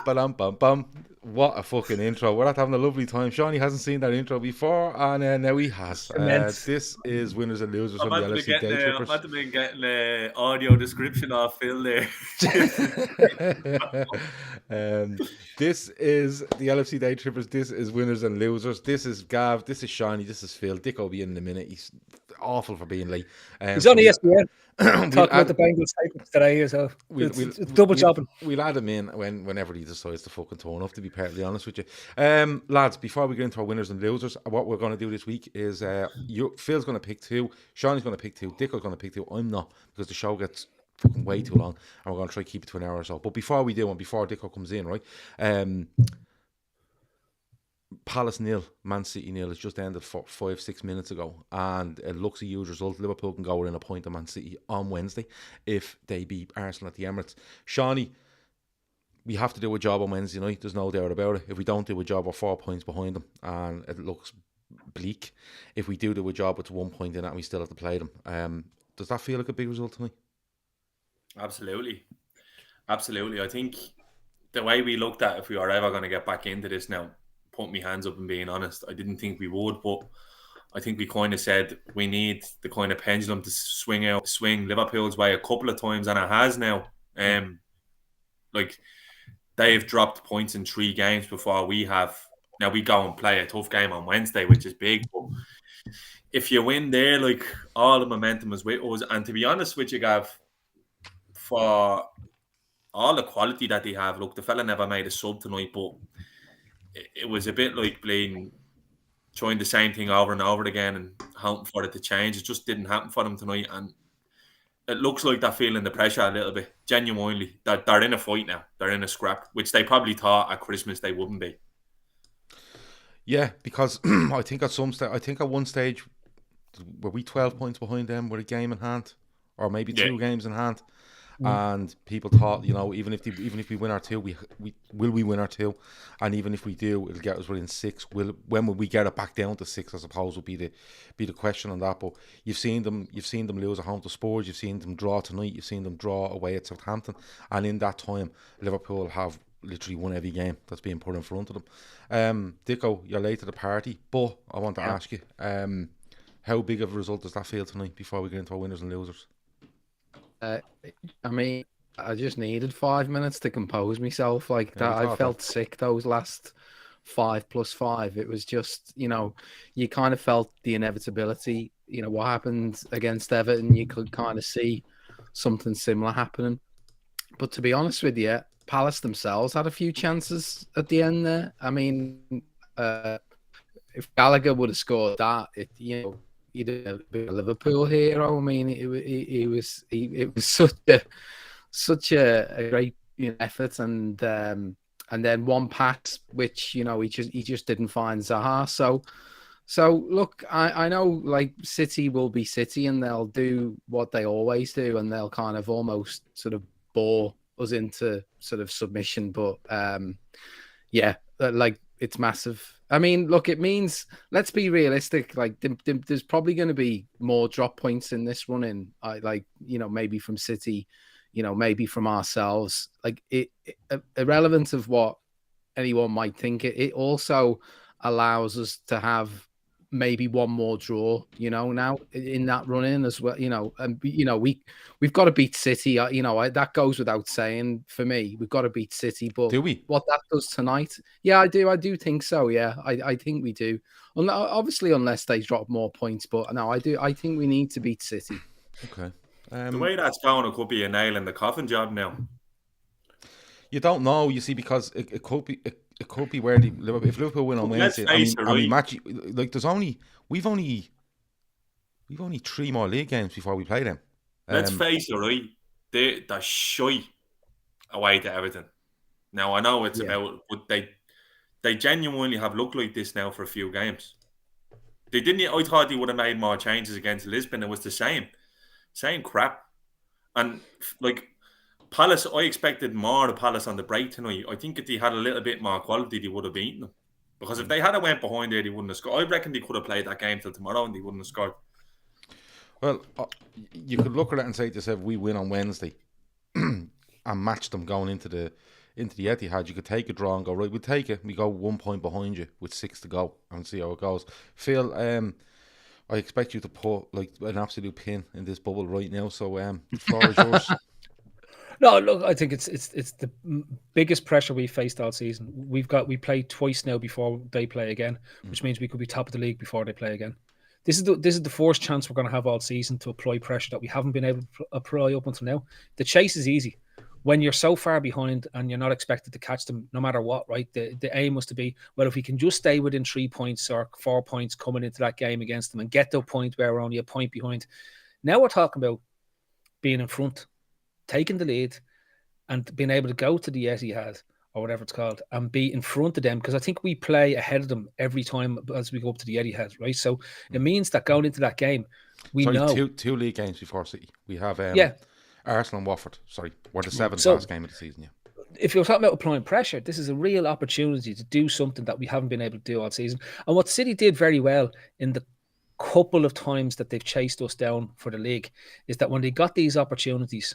Bum, bum, bum. What a fucking intro. We're not having a lovely time. Seany hasn't seen that intro before, and now he has. This is Winners and Losers from the LFC Daytrippers. I'm meant getting the audio description off Phil there. This is the LFC Daytrippers. This is Winners and Losers. This is Gav. This is Seany. This is Phil. Dicko will be in a minute. He's awful for being late. He's on ESPN. Talking about the Bengals papers today, so it's double chopping. We'll add him in whenever he decides to fucking turn off, to be perfectly honest with you. Lads, before we get into our winners and losers, what we're going to do this week is Phil's going to pick two, Seany's going to pick two, Dicko's going to pick two. I'm not, because the show gets fucking way too long, and we're going to try to keep it to an hour or so. But before we do, and before Dicko comes in, right, Palace 0, Man City 0. It's just ended 5-6 minutes ago, and it looks a huge result. Liverpool can go within a point of Man City on Wednesday if they beat Arsenal at the Emirates. Seany, we have to do a job on Wednesday night, there's no doubt about it. If we don't do a job, we're 4 points behind them, and it looks bleak. If we do a job, it's 1 point in it, and we still have to play them. Does that feel like a big result to me? Absolutely. I think the way we looked at if we are ever going to get back into this now, put my hands up and being honest, I didn't think we would, but I think we kind of said we need the kind of pendulum to swing Liverpool's way a couple of times, and it has now. Like, they've dropped points in 3 games before we have. Now we go and play a tough game on Wednesday, which is big, but if you win there, like, all the momentum is with us. And to be honest with you, Gav, for all the quality that they have, look, the fella never made a sub tonight, but it was a bit like trying the same thing over and over again and hoping for it to change. It just didn't happen for them tonight, and it looks like they're feeling the pressure a little bit. Genuinely, they're in a fight now. They're in a scrap, which they probably thought at Christmas they wouldn't be. Yeah, because I think at one stage were we 12 points behind them with a game in hand, or maybe 2 games in hand. And people thought, even if we win our 2, we win our 2, and even if we do, it'll get us within 6. When will we get it back down to 6? I suppose would be the question on that. But you've seen them lose at home to Spurs. You've seen them draw tonight. You've seen them draw away at Southampton, and in that time, Liverpool have literally won every game that's being put in front of them. Dicko, you're late to the party, but I want to ask you, how big of a result does that feel tonight? Before we get into our winners and losers. I mean, I just needed 5 minutes to compose myself. Like that, I felt sick those last 5 plus 5. It was just, you kind of felt the inevitability. What happened against Everton, you could kind of see something similar happening. But to be honest with you, Palace themselves had a few chances at the end there. I mean, if Gallagher would have scored that, he'd have been a Liverpool hero. I mean, it was such a great effort, and then one pass which he just didn't find Zaha. So look, I know like City will be City, and they'll do what they always do, and they'll kind of almost sort of bore us into sort of submission. But like, it's massive. I mean, look, it means, let's be realistic. Like, there's probably going to be more drop points in this run-in. Maybe from City, maybe from ourselves. Like, irrelevant of what anyone might think, it also allows us to have maybe one more draw, now in that run-in as well. And we've got to beat City. That goes without saying for me. We've got to beat City, but do we? What that does tonight? Yeah, I do. I do think so. Yeah, I think we do. Obviously, unless they drop more points, but no, I do. I think we need to beat City. Okay. The way that's going, it could be a nail in the coffin job now. You don't know, you see, because it could be. It could be where if Liverpool win on Wednesday. We've only We've only 3 more league games before we play them. Let's face it, right? They're shy away to Everton. Now, I know it's about, but they genuinely have looked like this now for a few games. They didn't. I thought they would have made more changes against Lisbon. It was the same crap. And like Palace, I expected more of Palace on the break tonight. I think if they had a little bit more quality, they would have beaten them. Because if they had went behind there, they wouldn't have scored. I reckon they could have played that game till tomorrow and they wouldn't have scored. Well, you could look at it and say to yourself, we win on Wednesday and match them going into the Etihad. You could take a draw and go, right, we'll take it. We go 1 point behind you with 6 to go and see how it goes. Phil, I expect you to put like an absolute pin in this bubble right now. So the floor is yours. No, look, I think it's the biggest pressure we faced all season. We played twice now before they play again, which means we could be top of the league before they play again. This is the first chance we're going to have all season to apply pressure that we haven't been able to apply up until now. The chase is easy. When you're so far behind and you're not expected to catch them no matter what, right? The aim was to be, well, if we can just stay within 3 points or 4 points coming into that game against them and get to a point where we're only a point behind. Now we're talking about being in front, taking the lead and being able to go to the Etihad or whatever it's called and be in front of them, because I think we play ahead of them every time as we go up to the Etihad, right? So it means that going into that game, we know... Two league games before City. We have Arsenal and Watford. Sorry, we're the 7th last game of the season, yeah. If you're talking about applying pressure, this is a real opportunity to do something that we haven't been able to do all season. And what City did very well in the couple of times that they've chased us down for the league is that when they got these opportunities,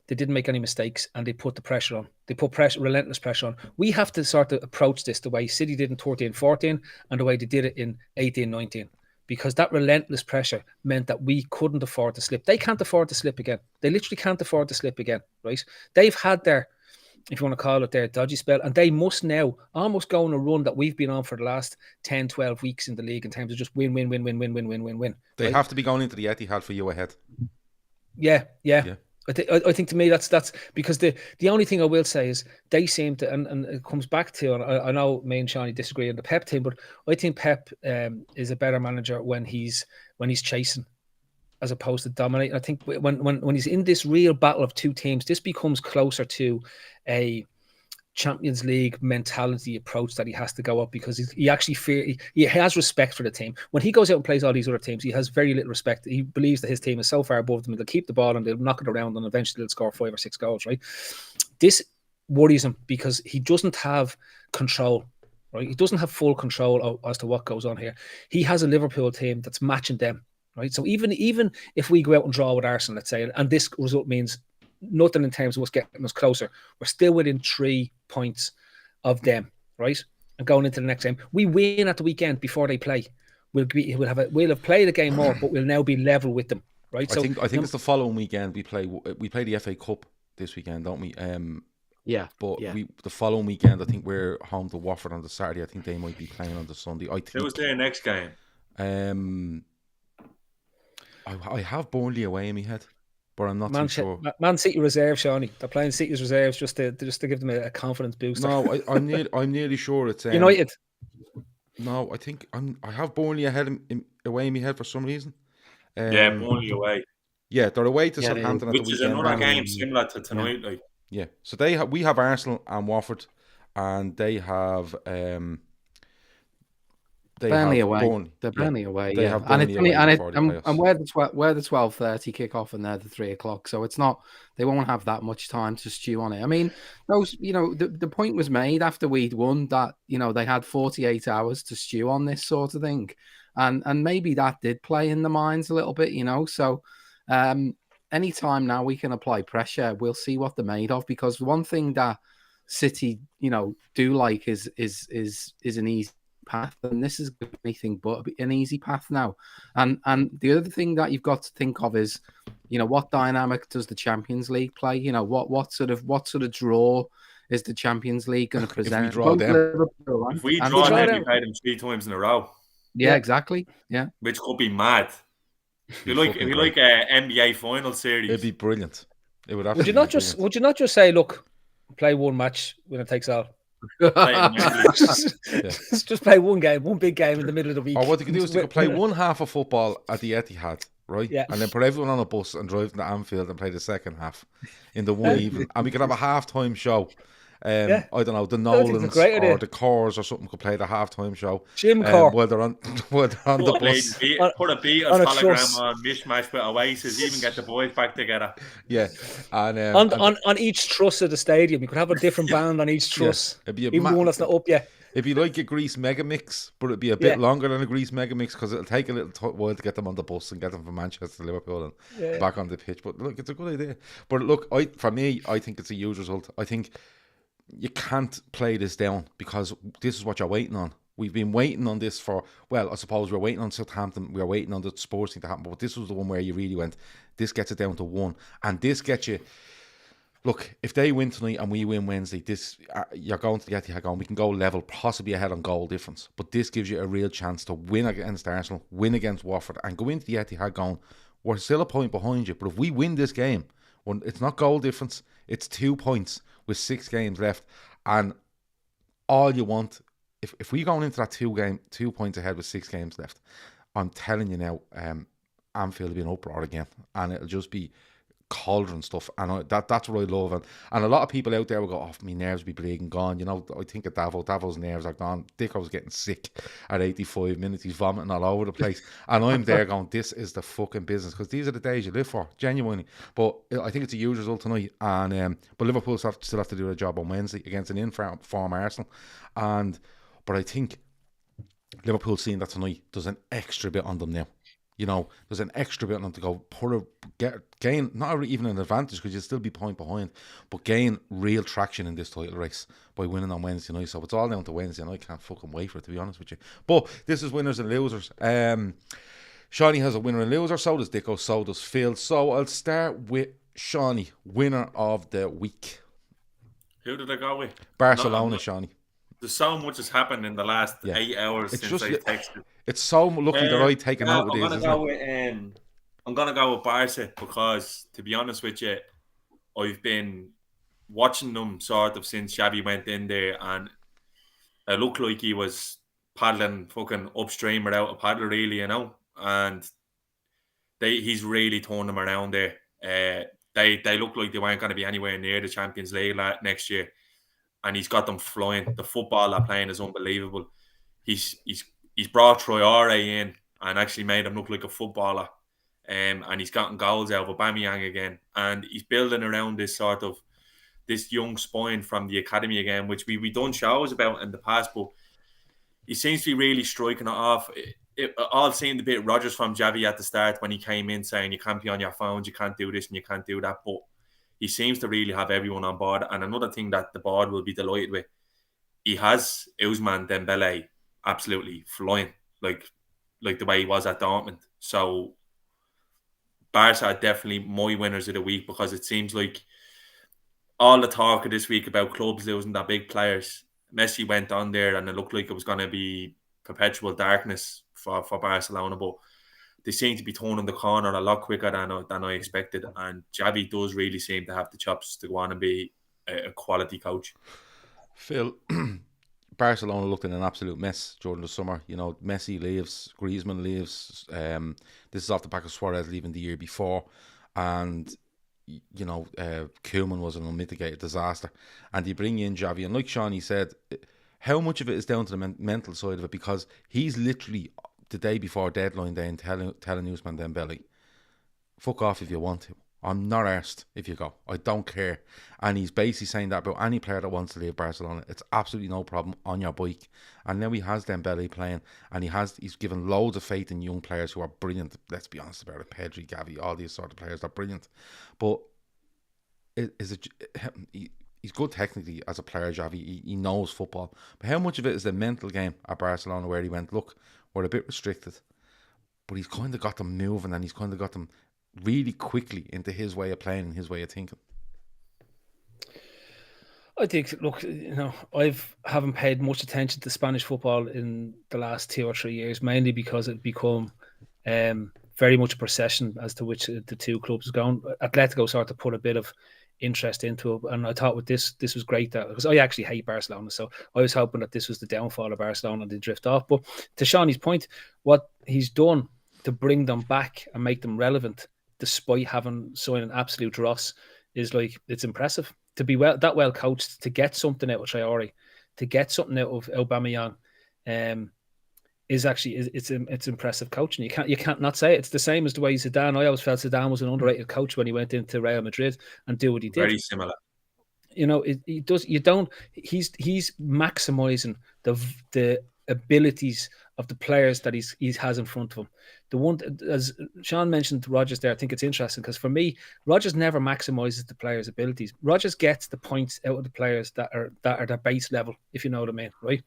they didn't make any mistakes and they put the pressure on. They put relentless pressure on. We have to sort of approach this the way City did in 13-14 and the way they did it in 18-19. Because that relentless pressure meant that we couldn't afford to slip. They can't afford to slip again. They literally can't afford to slip again, right? They've had their, if you want to call it, their dodgy spell, and they must now almost go on a run that we've been on for the last 10, 12 weeks in the league in terms of just win. They right? have to be going into the Etihad for you ahead. Yeah. I think to me that's because the only thing I will say is they seem to, and it comes back to, and I know me and Seany disagree on the Pep thing, but I think Pep is a better manager when he's chasing as opposed to dominating. I think when he's in this real battle of two teams, this becomes closer to a Champions League mentality approach that he has to go up, because he actually he has respect for the team. When he goes out and plays all these other teams, he has very little respect. He believes that his team is so far above them, they'll keep the ball and they'll knock it around and eventually they'll score 5 or 6 goals, right? This worries him because he doesn't have control, right? He doesn't have full control as to what goes on here. He has a Liverpool team that's matching them, right? So even if we go out and draw with Arsenal, let's say, and this result means nothing in terms of us getting us closer, we're still within 3 points of them, right? And going into the next game, we win at the weekend before they play. We'll have played a game more, but we'll now be level with them, right? I think it's the following weekend we play the FA Cup this weekend, don't we? The following weekend, I think we're home to Watford on the Saturday. I think they might be playing on the Sunday. Who was their next game? I have Burnley away in my head, but I'm not too sure. Man City reserve, Seany. They're playing City's reserves just to give them a confidence booster. No, I'm nearly sure it's United. No, I think I have Burnley away in my head for some reason. Burnley away. Yeah, they're away to Southampton at the weekend. Which is another game similar to tonight. Yeah. So we have Arsenal and Watford, and they have Burnley away. They're Burnley away. They have Burnley away, and we're the 12:30 kickoff, and they're the 3 o'clock. So it's not, they won't have that much time to stew on it. I mean, those, the point was made after we'd won that they had 48 hours to stew on this sort of thing, and maybe that did play in the minds a little bit. So anytime now we can apply pressure, we'll see what they're made of. Because one thing that City do like is an easy path, and this is anything but an easy path now. And the other thing that you've got to think of is, what dynamic does the Champions League play? What sort of draw is the Champions League going to present? If we draw them, we play them 3 times in a row. Yeah, exactly. Yeah, which could be mad. If you like an NBA final series, it'd be brilliant. It would. Would you not just say, look, play one match when it takes all? Just play one big game in the middle of the week. Or what they could do is they could play one half of football at the Etihad, right? Yeah. And then put everyone on a bus and drive to Anfield and play the second half in the one evening. And we could have a halftime show. I don't know, the Nolans or the Cores or something could play the halftime show. Jim Core. While they're on the bus. Put a Beatles hologram on, mishmash with Oasis, even get the boys back together. Yeah. And on each truss of the stadium, you could have a different band on each truss. Yeah. Even the one that's not up yet. It'd be like a Grease mega mix, but it'd be a bit longer than a Grease mega mix because it'll take a little while to get them on the bus and get them from Manchester to Liverpool and back on the pitch. But look, it's a good idea. But look, for me, I think it's a huge result. I think you can't play this down because this is what you're waiting on. We've been waiting on this for, well, I suppose we're waiting on Southampton, we're waiting on the sports thing to happen, but this was the one where you really went, this gets it down to 1, and this gets you, look, if they win tonight and we win Wednesday, this you're going to the Etihad going, we can go level, possibly ahead on goal difference, but this gives you a real chance to win against Arsenal, win against Watford, and go into the Etihad going, we're still a point behind you, but if we win this game, when it's not goal difference, it's 2 points with 6 games left, and all you want, if we go into that 2 points ahead with 6 games left, I'm telling you now, Anfield will be an uproar again, and it'll just be cauldron stuff, and that's what I love, and a lot of people out there will go, my nerves will be bleeding gone, you know. I think of Davo's nerves are gone. Dicko's getting sick at 85 minutes, he's vomiting all over the place, and I'm there going, this is the fucking business, because these are the days you live for, genuinely. But I think it's a huge result tonight, and but Liverpool still have to do their job on Wednesday against an in-form Arsenal, but I think Liverpool seeing that tonight does an extra bit on them now. You know, there's an extra bit on them to go gain, not even an advantage because you'll still be point behind, but gain real traction in this title race by winning on Wednesday night. So it's all down to Wednesday, and I can't fucking wait for it, to be honest with you. But this is winners and losers. Seany has a winner and loser, so does Dicko, so does Phil. So I'll start with Seany, winner of the week. Who did I go with? Barcelona, Seany. There's so much has happened in the last 8 hours since I texted. It's so lucky that I take a note of this. I'm going to go with Barca because, to be honest with you, I've been watching them sort of since Xavi went in there, and it looked like he was paddling fucking upstream without a paddle, really, you know. And he's really turned them around there. They look like they weren't going to be anywhere near the Champions League next year. And he's got them flying. The football they're playing is unbelievable. He's brought Traore in and actually made him look like a footballer. And he's gotten goals out of Aubameyang again. And he's building around this young spine from the academy again, which we done shows about in the past, but he seems to be really striking it off. It all seemed a bit Rodgers from Xavi at the start when he came in saying you can't be on your phones, you can't do this and you can't do that, but he seems to really have everyone on board. And another thing that the board will be delighted with, he has Ousmane Dembele absolutely flying, like the way he was at Dortmund. So Barca are definitely my winners of the week because it seems like all the talk of this week about clubs losing their big players, Messi went on there and it looked like it was going to be perpetual darkness for Barcelona, but they seem to be turning the corner a lot quicker than I expected, and Xavi does really seem to have the chops to go on and be a quality coach. Phil, Barcelona looked in an absolute mess during the summer. You know, Messi leaves, Griezmann leaves. This is off the back of Suarez leaving the year before, and you know, Koeman was an unmitigated disaster. And you bring in Xavi, and like Seany said, how much of it is down to the mental side of it? Because he's literally the day before deadline day and telling Ousmane Dembele, fuck off if you want to. I'm not arsed if you go. I don't care. And he's basically saying that about any player that wants to leave Barcelona. It's absolutely no problem on your bike. And now he has Dembele playing, and he's given loads of faith in young players who are brilliant. Let's be honest about it. Pedri, Gavi, all these sort of players are brilliant. But he's good technically as a player, Xavi. He knows football. But how much of it is the mental game at Barcelona where he went, look, we're a bit restricted, but he's kind of got them moving, and he's kind of got them really quickly into his way of playing and his way of thinking. I think, look, you know, haven't paid much attention to Spanish football in the last 2 or 3 years, mainly because it become very much a procession as to which the two clubs are going. Atletico sort of put a bit of interest into it. And I thought with this was great, that because I actually hate Barcelona, so I was hoping that this was the downfall of Barcelona and they drift off. But to Seany's point, what he's done to bring them back and make them relevant, despite having signed an absolute dross, is like, it's impressive. To be that well coached, to get something out of Traore, to get something out of Aubameyang, is actually it's impressive coaching. You can't not say it. It's the same as the way Zidane. I always felt Zidane was an underrated coach when he went into Real Madrid and do what he did. Very similar. You know, he does. You don't. He's maximizing the abilities of the players that he has in front of him. The one, as Sean mentioned, Rodgers there, I think it's interesting because for me, Rodgers never maximizes the players' abilities. Rodgers gets the points out of the players that are their base level, if you know what I mean, right?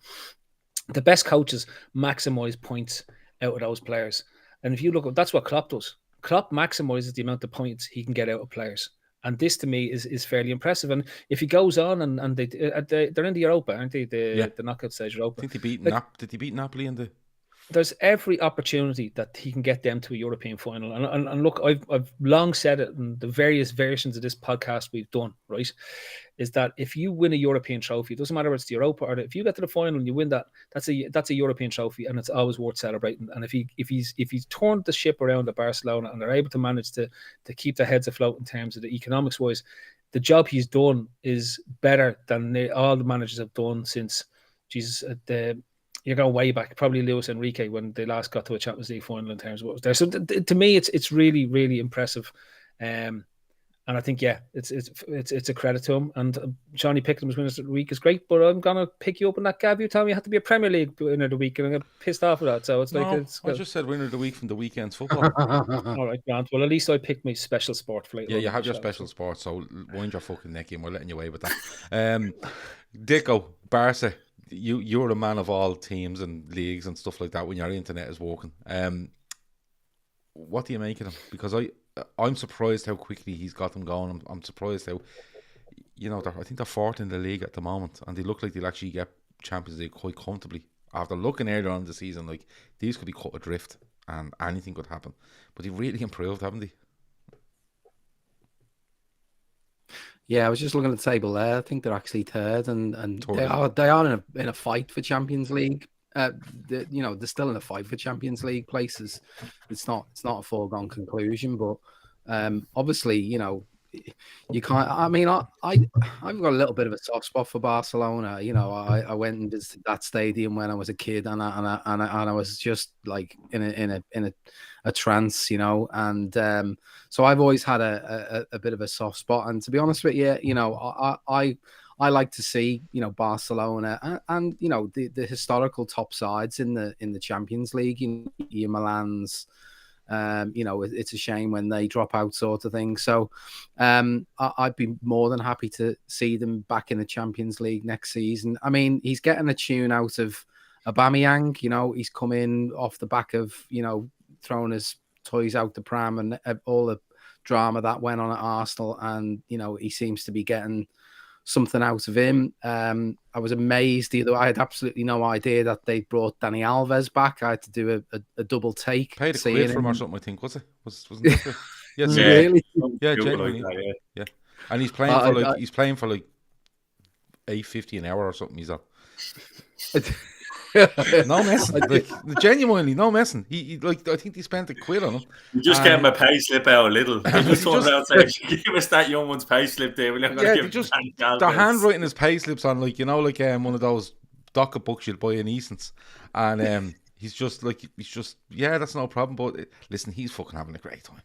The best coaches maximize points out of those players. And if you look, that's what Klopp does. Klopp maximizes the amount of points he can get out of players. And this, to me, is fairly impressive. And if he goes on and they're in the Europa, aren't they? The knockout stage Europa. I think did he beat Napoli in the... There's every opportunity that he can get them to a European final. And look, I've long said it in the various versions of this podcast we've done, right? Is that if you win a European trophy, it doesn't matter if it's the Europa or if you get to the final and you win that, that's a European trophy, and it's always worth celebrating. And if he's turned the ship around at Barcelona and they're able to manage to keep their heads afloat in terms of the economics wise, the job he's done is better than all the managers have done since you're going way back, probably Luis Enrique, when they last got to a Champions League final in terms of what was there. So to me, it's really, really impressive. And I think, it's a credit to him. And Johnny picked him as winner of the week is great, but I'm going to pick you up on that, Gav. You told me you had to be a Premier League winner of the week, and I got pissed off with that. So I just said winner of the week from the weekend's football. All right, Grant. Well, at least I picked my special sport for later. Yeah, you have your special sport, so wind your fucking neck in. We're letting you away with that. Dicko, Barca. You're a man of all teams and leagues and stuff like that when your internet is working. What do you make of him? Because I'm surprised how quickly he's got them going. I'm surprised how, I think they're fourth in the league at the moment, and they look like they'll actually get Champions League quite comfortably. After looking earlier on in the season, like, these could be cut adrift and anything could happen. But they've really improved, haven't they? Yeah, I was just looking at the table there. I think they're actually third, and they are in a fight for Champions League. They're still in a fight for Champions League places. It's not a foregone conclusion, but obviously, you can't. I mean, I've got a little bit of a soft spot for Barcelona. I went and visited that stadium when I was a kid, and I was just like in a trance, and so I've always had a bit of a soft spot. And to be honest with you, I like to see Barcelona and the historical top sides in the Champions League. Your Milans. It's a shame when they drop out, sort of thing. So I'd be more than happy to see them back in the Champions League next season. I mean, he's getting a tune out of Aubameyang. He's come in off the back of throwing his toys out the pram and all the drama that went on at Arsenal, and he seems to be getting something out of him. I was amazed either. I had absolutely no idea that they brought Dani Alves back. I had to do a double take. Paid a quid for him or something, I think, was it? Wasn't it? Yes, really? Yeah, genuinely. Yeah. And he's playing for like $8.50 an hour or something. He's on. No messing, like, genuinely no messing. He I think they spent a quid on him. You just get him a pay slip out a little. They just turned around and said, "Give us that young one's pay slip there." They're handwriting his pay slips on one of those docket books you'll buy in Eason's, and he's just that's no problem. But listen, he's fucking having a great time.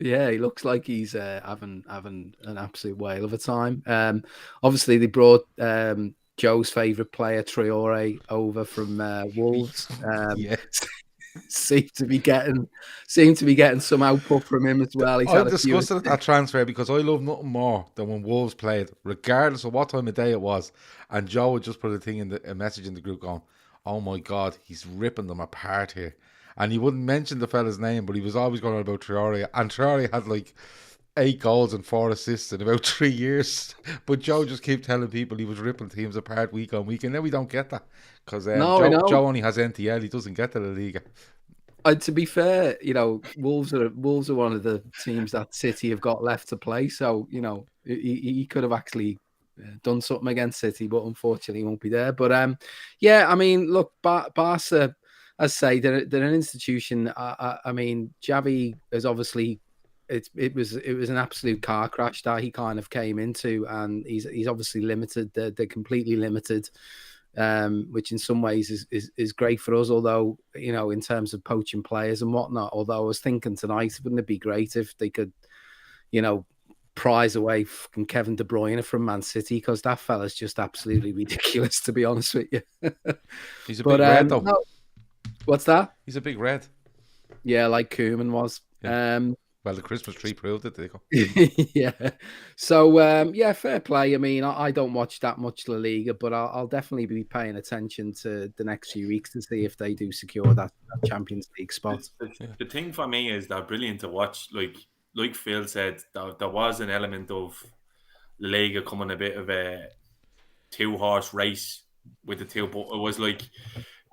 Yeah, he looks like he's having an absolute whale of a time. Obviously they brought Joe's favourite player, Traore, over from Wolves. Seem to be getting some output from him as well. I discussed that transfer because I love nothing more than when Wolves played, regardless of what time of day it was. And Joe would just put a message in the group going, "Oh my God, he's ripping them apart here." And he wouldn't mention the fella's name, but he was always going on about Traore. And Traore had like 8 goals and 4 assists in about 3 years. But Joe just kept telling people he was ripping teams apart week on week. And now we don't get that. Because Joe only has NTL. He doesn't get to La Liga. To be fair, Wolves are one of the teams that City have got left to play. So, he could have actually done something against City, but unfortunately he won't be there. But yeah, I mean, look, Barca, as I say, they're an institution. I mean, Xavi is obviously it was an absolute car crash that he kind of came into, and he's obviously limited. They're completely limited, which in some ways is great for us. Although, you know, in terms of poaching players and whatnot. Although I was thinking tonight, wouldn't it be great if they could, you know, prize away fucking Kevin De Bruyne from Man City, because that fella's just absolutely ridiculous, to be honest with you. He's a big red though. No, what's that? He's a big red. Yeah, like Koeman was. Yeah. Well, the Christmas tree proved it, Dicko. Yeah. So, yeah, fair play. I mean, I don't watch that much La Liga, but I'll definitely be paying attention to the next few weeks to see if they do secure that Champions League spot. The thing for me is they're brilliant to watch. Like Phil said, there was an element of La Liga coming a bit of a two-horse race with the two, but it was like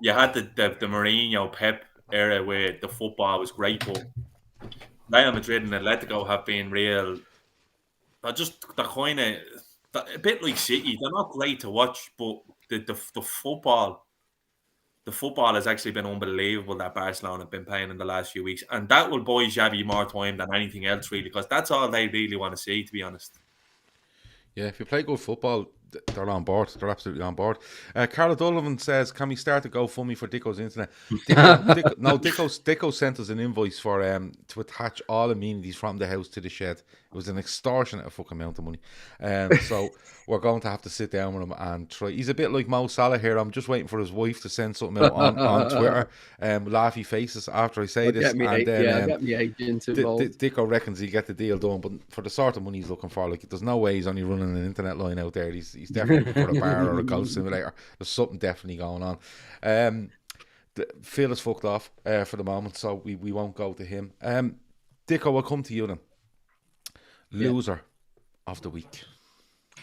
you had the Mourinho Pep era where the football was great, but Real Madrid and Atletico have been real. They're kind of a bit like City. They're not great to watch, but the football has actually been unbelievable that Barcelona have been playing in the last few weeks, and that will buy Xavi more time than anything else, really, because that's all they really want to see, to be honest. Yeah, if you play good football, they're on board. They're absolutely on board. Carla Dullivan says, "Can we start to GoFundMe for Dicko's internet?" Dicko sent us an invoice for to attach all amenities from the house to the shed. It was an extortionate fucking amount of money. So we're going to have to sit down with him and try. He's a bit like Mo Salah here. I'm just waiting for his wife to send something out on Twitter. Laughy faces after I say this, and then get me agent involved. Dicko reckons he'll get the deal done, but for the sort of money he's looking for, like, there's no way he's only running an internet line out there. He's definitely looking for a bar or a golf simulator. There's something definitely going on. Phil is fucked off for the moment, so we won't go to him. Dicko, I'll come to you then. Loser of the week.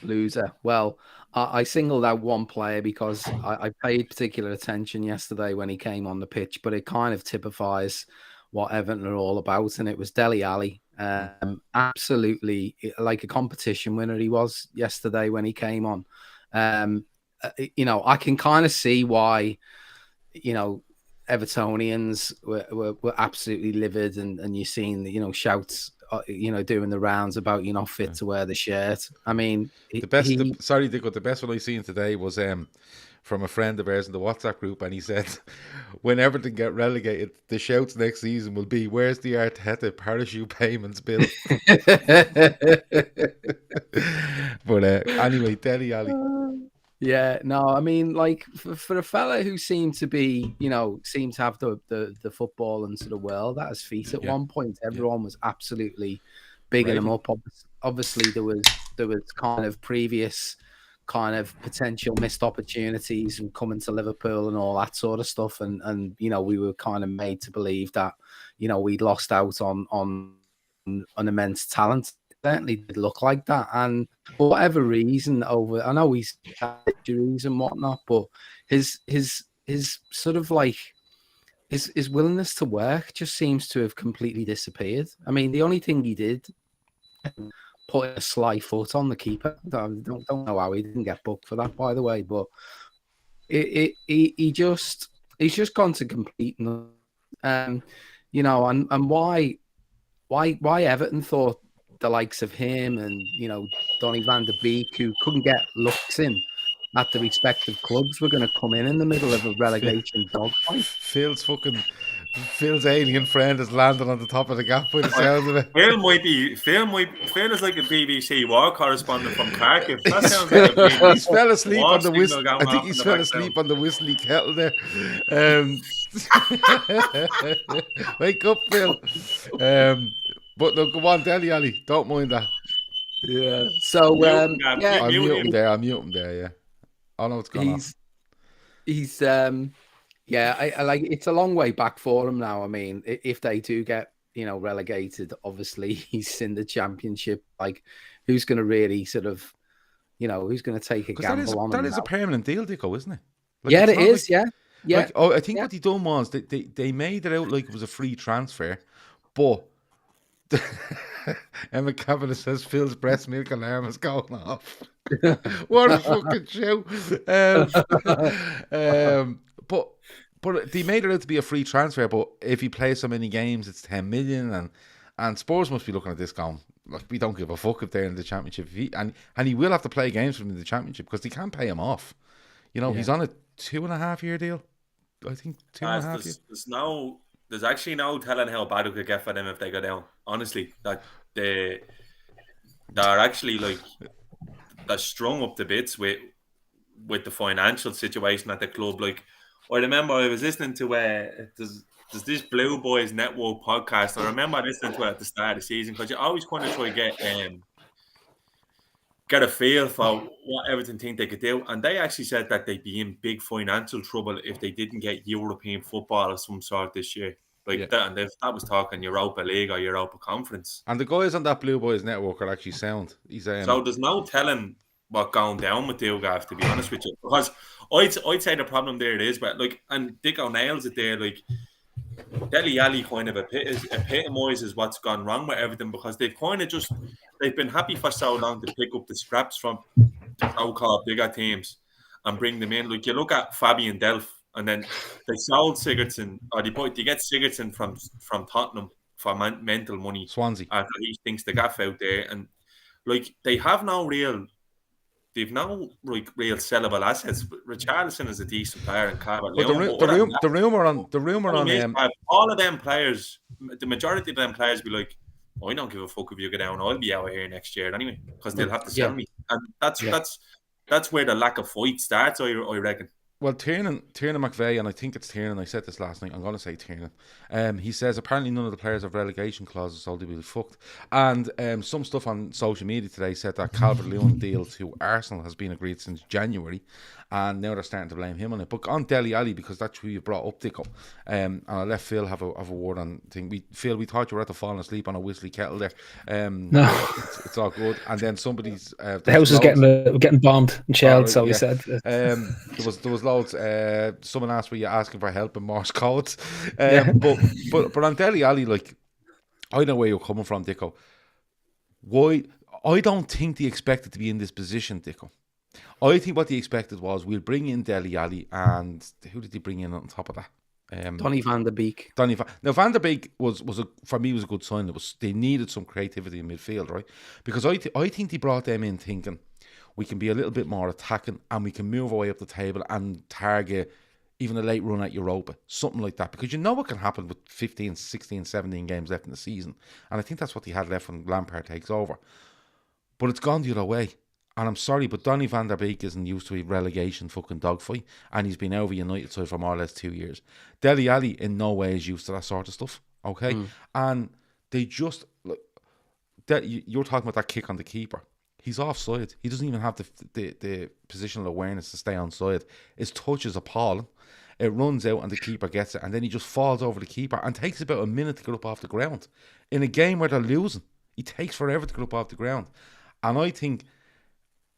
Loser. Well, I singled out one player because I paid particular attention yesterday when he came on the pitch, but it kind of typifies what Everton are all about, and it was Dele Alli. Absolutely, like a competition winner he was yesterday when he came on. You know, I can kind of see why, you know, Evertonians were absolutely livid, and you're seeing the, you know, shouts, you know, doing the rounds about you're not fit to wear the shirt. I mean, the best. Dicko, the best one I seen today was from a friend of ours in the WhatsApp group, and he said, when Everton get relegated, the shouts next season will be, "Where's the Arteta parachute payments bill?" But anyway, Dele Alli. Yeah, no, I mean, like, for a fella who seemed to have the football and sort of world at his feet at one point, everyone was absolutely bigging him up. Obviously, there was kind of previous kind of potential missed opportunities and coming to Liverpool and all that sort of stuff, and you know, we were kind of made to believe that, you know, we'd lost out on an immense talent. Certainly did look like that, and for whatever reason, I know he's had injuries and whatnot, but his sort of like his willingness to work just seems to have completely disappeared. I mean, the only thing he did, put a sly foot on the keeper. I don't know how he didn't get booked for that, by the way, but he's just gone to complete, you know, and why Everton thought the likes of him and, you know, Donny van der Beek, who couldn't get looks in at the respective clubs, were going to come in the middle of a relegation dogfight. Phil's alien friend has landed on the top of the gap by the sound of it. Phil is like a BBC war correspondent from Kharkiv. That sounds like he's fell asleep on the whistle. I think he's fell asleep on the whistly kettle there. Wake up, Phil. But no, go on, Dele Alli. Don't mind that. Yeah. So I'll mute him there. Yeah. I know what's going on. He's yeah. I like, it's a long way back for him now. I mean, if they do get, you know, relegated, obviously he's in the Championship. Like, who's going to really sort of, you know, who's going to take a gamble on him? That is a permanent deal, Dicko, isn't it? Like, yeah, it is. Like, yeah. Like, I think what he done was they made it out like it was a free transfer, but Emma Kavanagh says Phil's breast milk alarm is going off. What a fucking show. But they made it out to be a free transfer, but if he plays so many games, it's 10 million, and Spurs must be looking at this going, like, we don't give a fuck if they're in the Championship. And he will have to play games from the Championship because they can't pay him off. You know, he's on a 2.5-year deal. I think 2.5 years. There's actually no telling how bad it could get for them if they go down. Honestly, that they're actually like they're strung up to bits with the financial situation at the club. Like, I remember I was listening to there's this Blue Boys Network podcast. I remember listening to it at the start of the season because you always kind of try to get a feel for what Everton think they could do. And they actually said that they'd be in big financial trouble if they didn't get European football of some sort this year. That, and that was talking Europa League or Europa Conference. And the guys on that Blue Boys Network are actually sound. So there's no telling what going down with Dilgav, to be honest with you. Because I'd say the problem there is, but and Dicko nails it there, Dele Alli kind of epitomises what's gone wrong with everything because they've been happy for so long to pick up the scraps from the so-called bigger teams and bring them in. Like, you look at Fabian Delph, and then they sold Sigurdsson, or they get Sigurdsson from Tottenham for mental money. Swansea. After he thinks the gaff out there, and they have no real. They've no real sellable assets. Richarlison is a decent player, and Calvert. But the rumor on all of them players, the majority of them players, be like, I don't give a fuck if you go down. I'll be out here next year anyway because they'll have to sell me, and that's where the lack of fight starts. I reckon. Well, Tiernan McVeigh, and I think it's Tiernan, I said this last night, I'm going to say Tiernan. He says apparently none of the players have relegation clauses, so they'll be fucked. And some stuff on social media today said that Calvert-Lewin deal to Arsenal has been agreed since January, and now they're starting to blame him on it. But on Dele Alli, because that's who you brought up, Dicko, and I let Phil have a word on thing. Phil, we thought you were at the falling asleep on a whistly kettle there. No. It's all good. And then somebody's... the house is getting bombed and shelled, so we said. There was loads. Someone asked, were you asking for help in Morse codes? But on Dele Alli, like, I know where you're coming from, Dicko. Why? I don't think they expected to be in this position, Dicko. I think what they expected was, we'll bring in Dele Alli, and who did they bring in on top of that? Donny van der Beek. Now Van der Beek was for me was a good sign. They needed some creativity in midfield, right? Because I think they brought them in thinking we can be a little bit more attacking and we can move away up the table and target even a late run at Europa, something like that. Because you know what can happen with 15, 16, 17 games left in the season. And I think that's what they had left when Lampard takes over. But it's gone the other way. And I'm sorry, but Donny van der Beek isn't used to a relegation fucking dogfight. And he's been out of the United side for more or less 2 years. Dele Alli in no way is used to that sort of stuff. Okay? And they just... you're talking about that kick on the keeper. He's offside. He doesn't even have the positional awareness to stay onside. His touch is appalling. It runs out and the keeper gets it, and then he just falls over the keeper and takes about a minute to get up off the ground. In a game where they're losing, he takes forever to get up off the ground. And I think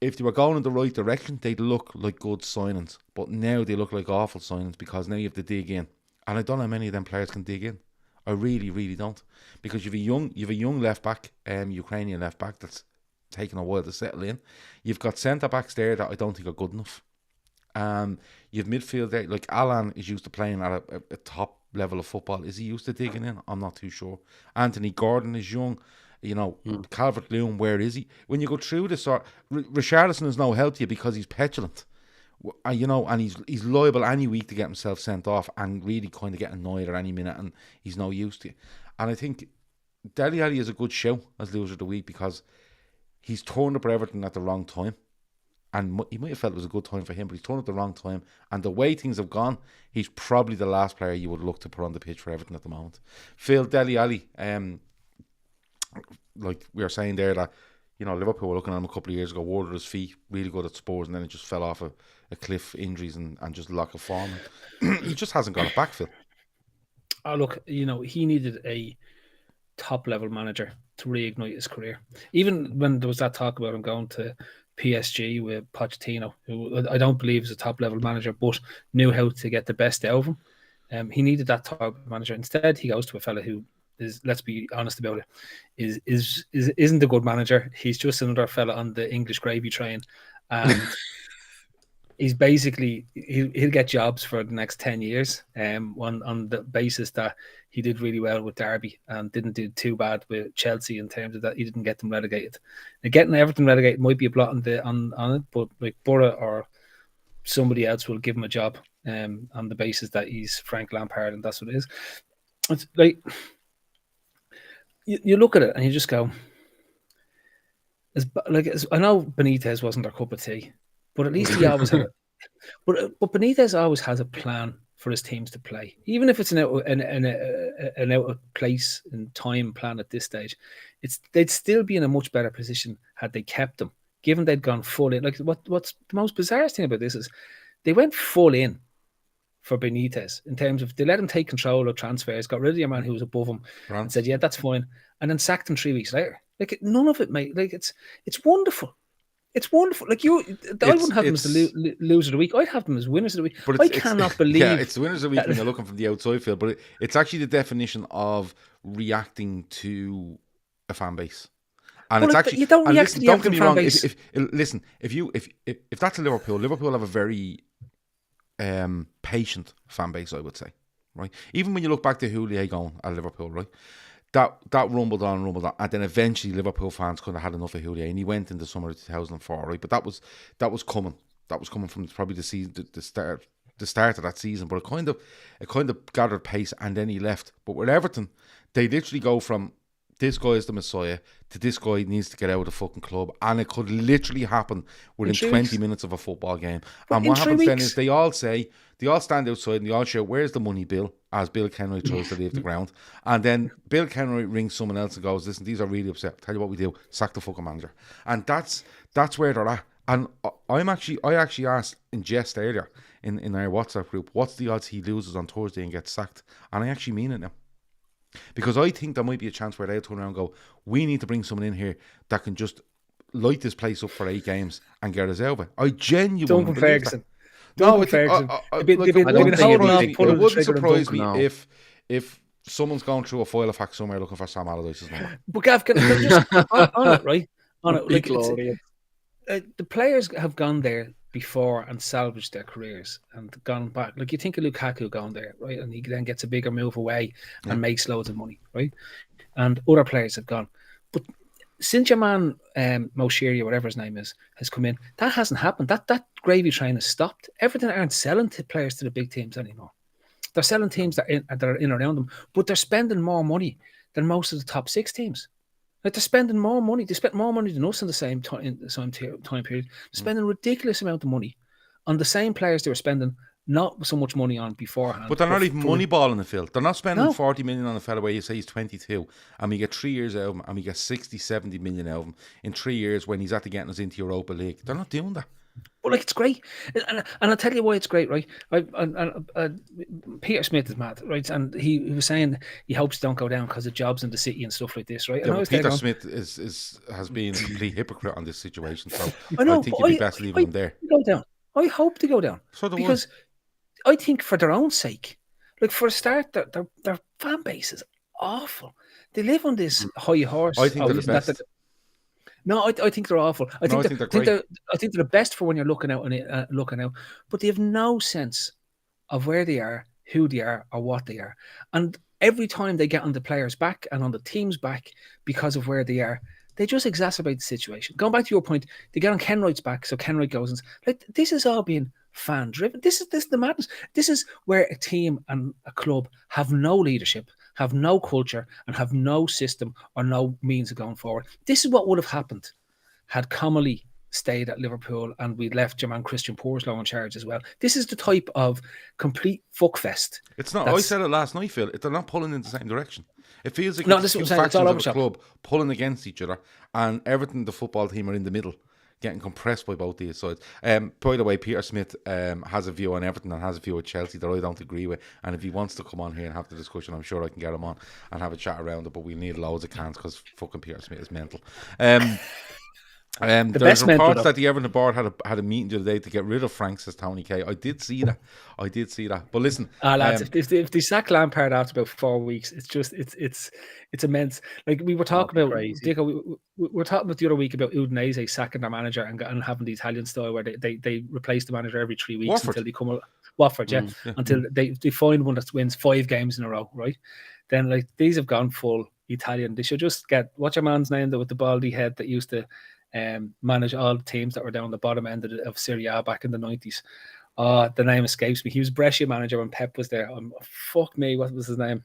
if they were going in the right direction, they'd look like good signings. But now they look like awful signings because now you have to dig in. And I don't know how many of them players can dig in. I really, really don't. Because you have a young left back, Ukrainian left back that's taking a while to settle in. You've got centre backs there that I don't think are good enough. You've midfield there, like Alan is used to playing at a top level of football. Is he used to digging in? I'm not too sure. Anthony Gordon is young. Calvert-Lewin, where is he? When you go through this, Richarlison is no help to you because he's petulant. And he's liable any week to get himself sent off and really kind of get annoyed at any minute, and he's no use to you. And I think Dele Alli is a good show as loser of the week because he's turned up for Everton at the wrong time. And he might have felt it was a good time for him, but he's turned up at the wrong time. And the way things have gone, he's probably the last player you would look to put on the pitch for Everton at the moment. Phil, Dele Alli, like we were saying there, that Liverpool were looking at him a couple of years ago, wore his feet, really good at Spurs, and then it just fell off a cliff, injuries and just lack of form. He just hasn't got it back, Phil. Oh, look, he needed a top-level manager to reignite his career. Even when there was that talk about him going to PSG with Pochettino, who I don't believe is a top-level manager, but knew how to get the best out of him. He needed that top manager. Instead, he goes to a fella who is, let's be honest about it, isn't a good manager. He's just another fella on the English gravy train, and he's basically he'll get jobs for the next 10 years, on the basis that he did really well with Derby and didn't do too bad with Chelsea in terms of that he didn't get them relegated. Now, getting Everton relegated might be a blot on it, but like Borough or somebody else will give him a job on the basis that he's Frank Lampard, and that's what it is. It's like you look at it and you just go, I know Benitez wasn't their cup of tea, but at least he always had it. But Benitez always has a plan for his teams to play, even if it's an out of place in time plan at this stage. They'd still be in a much better position had they kept them, given they'd gone full in. Like what's the most bizarre thing about this is they went full in for Benitez in terms of they let him take control of transfers, got rid of your man who was above him, and said, "Yeah, that's fine," and then sacked him 3 weeks later. Like none of it, mate. Like it's wonderful. It's wonderful. Like I wouldn't have them as the loser of the week. I'd have them as winners of the week. But I cannot believe. Yeah, it's the winners of the week when you're looking from the outside field. But it's actually the definition of reacting to a fan base. And it's actually you don't react to the Everton fan base. If that's Liverpool have a very patient fan base, I would say, right? Even when you look back to Féileacáin at Liverpool, right? That rumbled on, and then eventually Liverpool fans kind of had enough of Féileacáin, and he went in the summer of 2004, right? But that was coming. That was coming from probably the season, the start of that season. But it kind of gathered pace, and then he left. But with Everton, they literally go from this guy is the Messiah to this guy needs to get out of the fucking club, and it could literally happen within 20 minutes of a football game. And what happens then is they all stand outside and they all shout, "Where's the money, Bill?" as Bill Kenwright tries to leave the ground. And then Bill Kenwright rings someone else and goes, "Listen, these are really upset. Tell you what we do, sack the fucking manager." And that's where they're at. And I actually asked in jest earlier in our WhatsApp group, what's the odds he loses on Thursday and gets sacked? And I actually mean it now. Because I think there might be a chance where they'll turn around and go, we need to bring someone in here that can just light this place up for 8 games and get us over. I genuinely don't Ferguson. No, it wouldn't surprise me if someone's going through a Féileacáin somewhere looking for Sam Allardyce's number. But Gav, can I just on it, right? On it, like the players have gone there before and salvaged their careers and gone back. Like you think of Lukaku going there, right? And he then gets a bigger move away and makes loads of money, right? And other players have gone. But since your man Moshiri, or whatever his name is, has come in, that hasn't happened. That gravy train has stopped. Everton aren't selling players to the big teams anymore. They're selling teams that are in around them, but they're spending more money than most of the top 6 teams. Like they're spending more money. They spent more money than us in the same time period. They're spending a ridiculous amount of money on the same players they were spending not so much money on beforehand. But they're not even money balling the field. They're not spending 40 million on a fella where you say he's 22 and we get 3 years out of him and we get 60, 70 million out of him in 3 years when he's after getting us into Europa League. They're not doing that. But like it's great, and I'll tell you why it's great, right? Peter Smith is mad, right? And he was saying he hopes don't go down because of jobs in the city and stuff like this, right? Yeah, and Peter Smith has been a complete hypocrite on this situation, so I think you'd be best leaving him there. Go down. I hope to go down because I think for their own sake, like for a start, their fan base is awful. They live on this high horse. I think they're the best. No, I think they're awful. I think they're the best for when you're looking out, but they have no sense of where they are, who they are, or what they are. And every time they get on the players' back and on the team's back because of where they are, they just exacerbate the situation. Going back to your point, they get on Kenwright's back, so Kenwright goes and like this is all being fan driven. This is the madness. This is where a team and a club have no leadership, have no culture, and have no system or no means of going forward. This is what would have happened had Comolli stayed at Liverpool and we left your man Christian Purslow in charge as well. This is the type of complete fuckfest. It's not. I said it last night, Phil. They're not pulling in the same direction. It feels like it's two factions of a club pulling against each other, and Everton, the football team, are in the middle, getting compressed by both these sides. By the way, Peter Smith has a view on Everton and has a view of Chelsea that I don't agree with. And if he wants to come on here and have the discussion, I'm sure I can get him on and have a chat around it. But we need loads of cans because fucking Peter Smith is mental. There's reports that the Everton board had a meeting the other day to get rid of Frank, says Tony K. I did see that. But listen, lads, if they sack Lampard after about 4 weeks, it's immense. Like we were talking about, Dicko, we were talking about the other week about Udinese sacking their manager and having the Italian style where they replace the manager every 3 weeks until they come Watford, until they find one that wins 5 games in a row, right? Then like these have gone full Italian. They should just get what's your man's name with the baldy head that used to manage all the teams that were down the bottom end of Serie A back in the 90s. The name escapes me. He was Brescia manager when Pep was there. Fuck me, what was his name?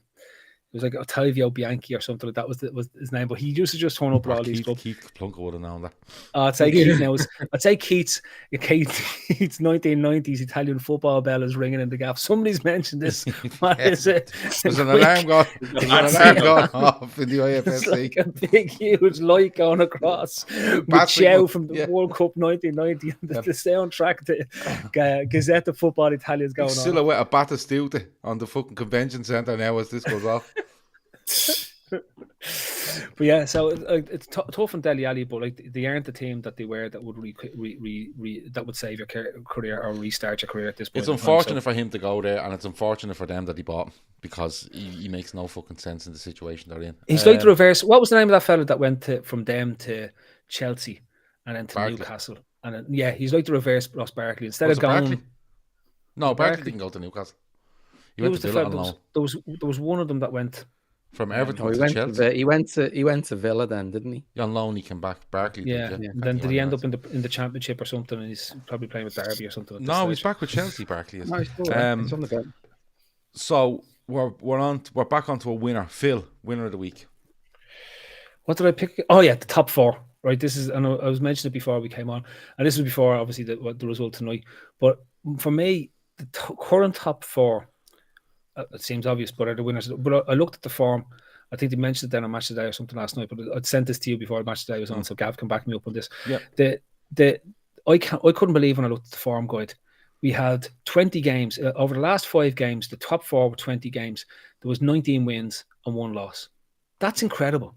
It was like Ottavio Bianchi or something like that was his name. But he used to just turn up with all these clubs. Keith Plunker would have known that. I'd say Keith now. I'd say Keith's 1990s Italian football bell is ringing in the gap. Somebody's mentioned this. What is it? There's an alarm going off in the IFSC. Like a big, huge light going across with Chow from the World Cup 1990. The soundtrack to Gazzetta Football Italia's going on. Silhouette of Battistute on the fucking convention centre now as this goes off. But yeah, so it's tough on Dele Alli, but like they aren't the team that they were that would that would save your career or restart your career at this point. It's unfortunate for him to go there, and it's unfortunate for them that he bought him because he makes no fucking sense in the situation they're in. He's like the reverse. What was the name of that fella that went from them to Chelsea and then to Barkley. Newcastle? And then, he's like the reverse Ross Barkley. Instead of going, Barkley? No, Barkley didn't go to Newcastle. He went to Villa on loan. There was one of them that went from Everton to Chelsea. He went to Villa then, didn't he? On loan, he came back. Barkley. Then did he end up in the Championship or something? And he's probably playing with Derby or something. No, he's back with Chelsea. Barkley is. No, he's on the bench. So we're back onto a winner. Phil, winner of the week. What did I pick? Oh yeah, the top 4. Right. This is. I know I was mentioning it before we came on, and this was before obviously the result tonight. But for me, the current top 4. It seems obvious, but are the winners. But I looked at the form. I think they mentioned it then on Match Today or something last night. But I'd sent this to you before Match Today was on, so Gav can back me up on this. Yeah. I couldn't believe when I looked at the form guide. We had 20 games over the last 5 games. The top 4 were 20 games. There was 19 wins and 1 loss. That's incredible.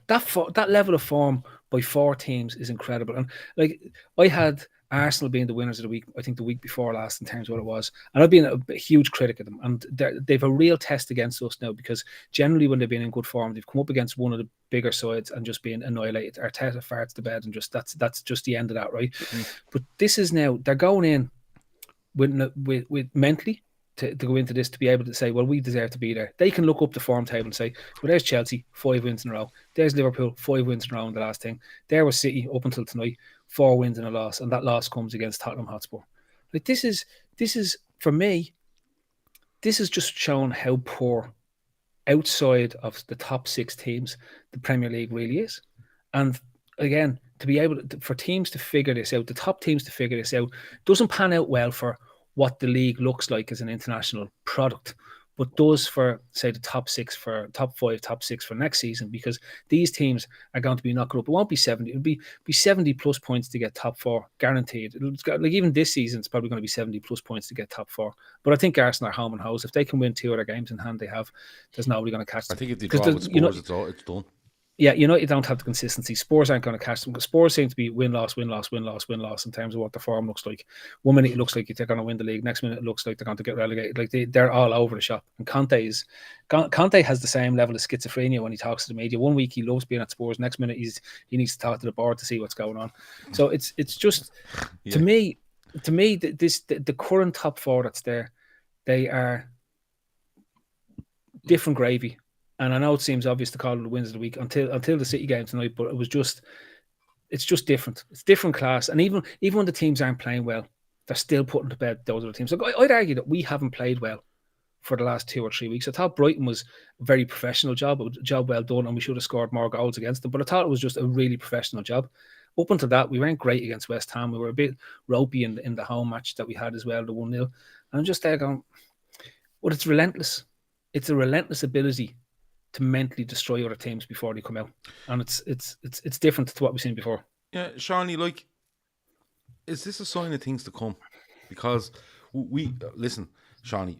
That level of form by 4 teams is incredible. And like I had Arsenal being the winners of the week, I think the week before last in terms of what it was. And I've been a huge critic of them. And they've a real test against us now because generally when they've been in good form, they've come up against one of the bigger sides and just been annihilated. Arteta farts to bed and just that's just the end of that, right? But this is now, they're going in with mentally to go into this to be able to say, well, we deserve to be there. They can look up the form table and say, well, there's Chelsea, 5 wins in a row. There's Liverpool, 5 wins in a row in the last thing. There was City up until tonight, 4 wins and a loss, and that loss comes against Tottenham Hotspur. Like this is for me, this is just showing how poor outside of the top 6 teams the Premier League really is. And again, to be able for teams to figure this out, the top teams to figure this out, doesn't pan out well for what the league looks like as an international product, but does for, say, the top 6 for top 5, top 6 for next season, because these teams are going to be knocking up. It won't be 70. It'll be 70 plus points to get top 4, guaranteed. Like even this season, it's probably going to be 70 plus points to get top 4. But I think Arsenal are home and house. If they can win 2 other games in hand, there's nobody going to catch them. I think if they draw with Spurs, it's done. Yeah, you don't have the consistency. Spurs aren't going to catch them. Spurs seem to be win-loss in terms of what the form looks like. One minute it looks like they're going to win the league. Next minute it looks like they're going to get relegated. Like they're all over the shop. And Conte has the same level of schizophrenia when he talks to the media. One week he loves being at Spurs. Next minute he needs to talk to the board to see what's going on. So it's just to me the current top 4 that's there, they are different gravy. And I know it seems obvious to call it the wins of the week until the City game tonight, but it's just different. It's different class. And even when the teams aren't playing well, they're still putting to bed those other teams. Like I'd argue that we haven't played well for the last 2 or 3 weeks. I thought Brighton was a very professional job, a job well done, and we should have scored more goals against them. But I thought it was just a really professional job. Up until that, we weren't great against West Ham. We were a bit ropey in the home match that we had as well, the 1-0. And I'm just there going, well, it's relentless. It's a relentless ability to mentally destroy other teams before they come out, and it's different to what we've seen before. Yeah, Seany, like, is this a sign of things to come? Because we listen, Seany,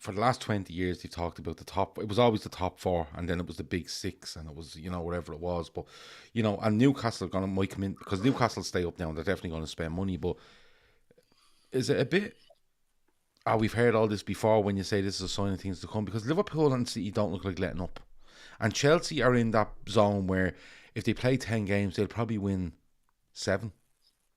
for the last 20 years, they've talked about the top. It was always the top 4, and then it was the big 6, and it was, whatever it was. But, and Newcastle might come in, because Newcastle stay up now, and they're definitely going to spend money. But is it a bit... we've heard all this before when you say this is a sign of things to come, because Liverpool and City don't look like letting up. And Chelsea are in that zone where if they play 10 games, they'll probably win 7.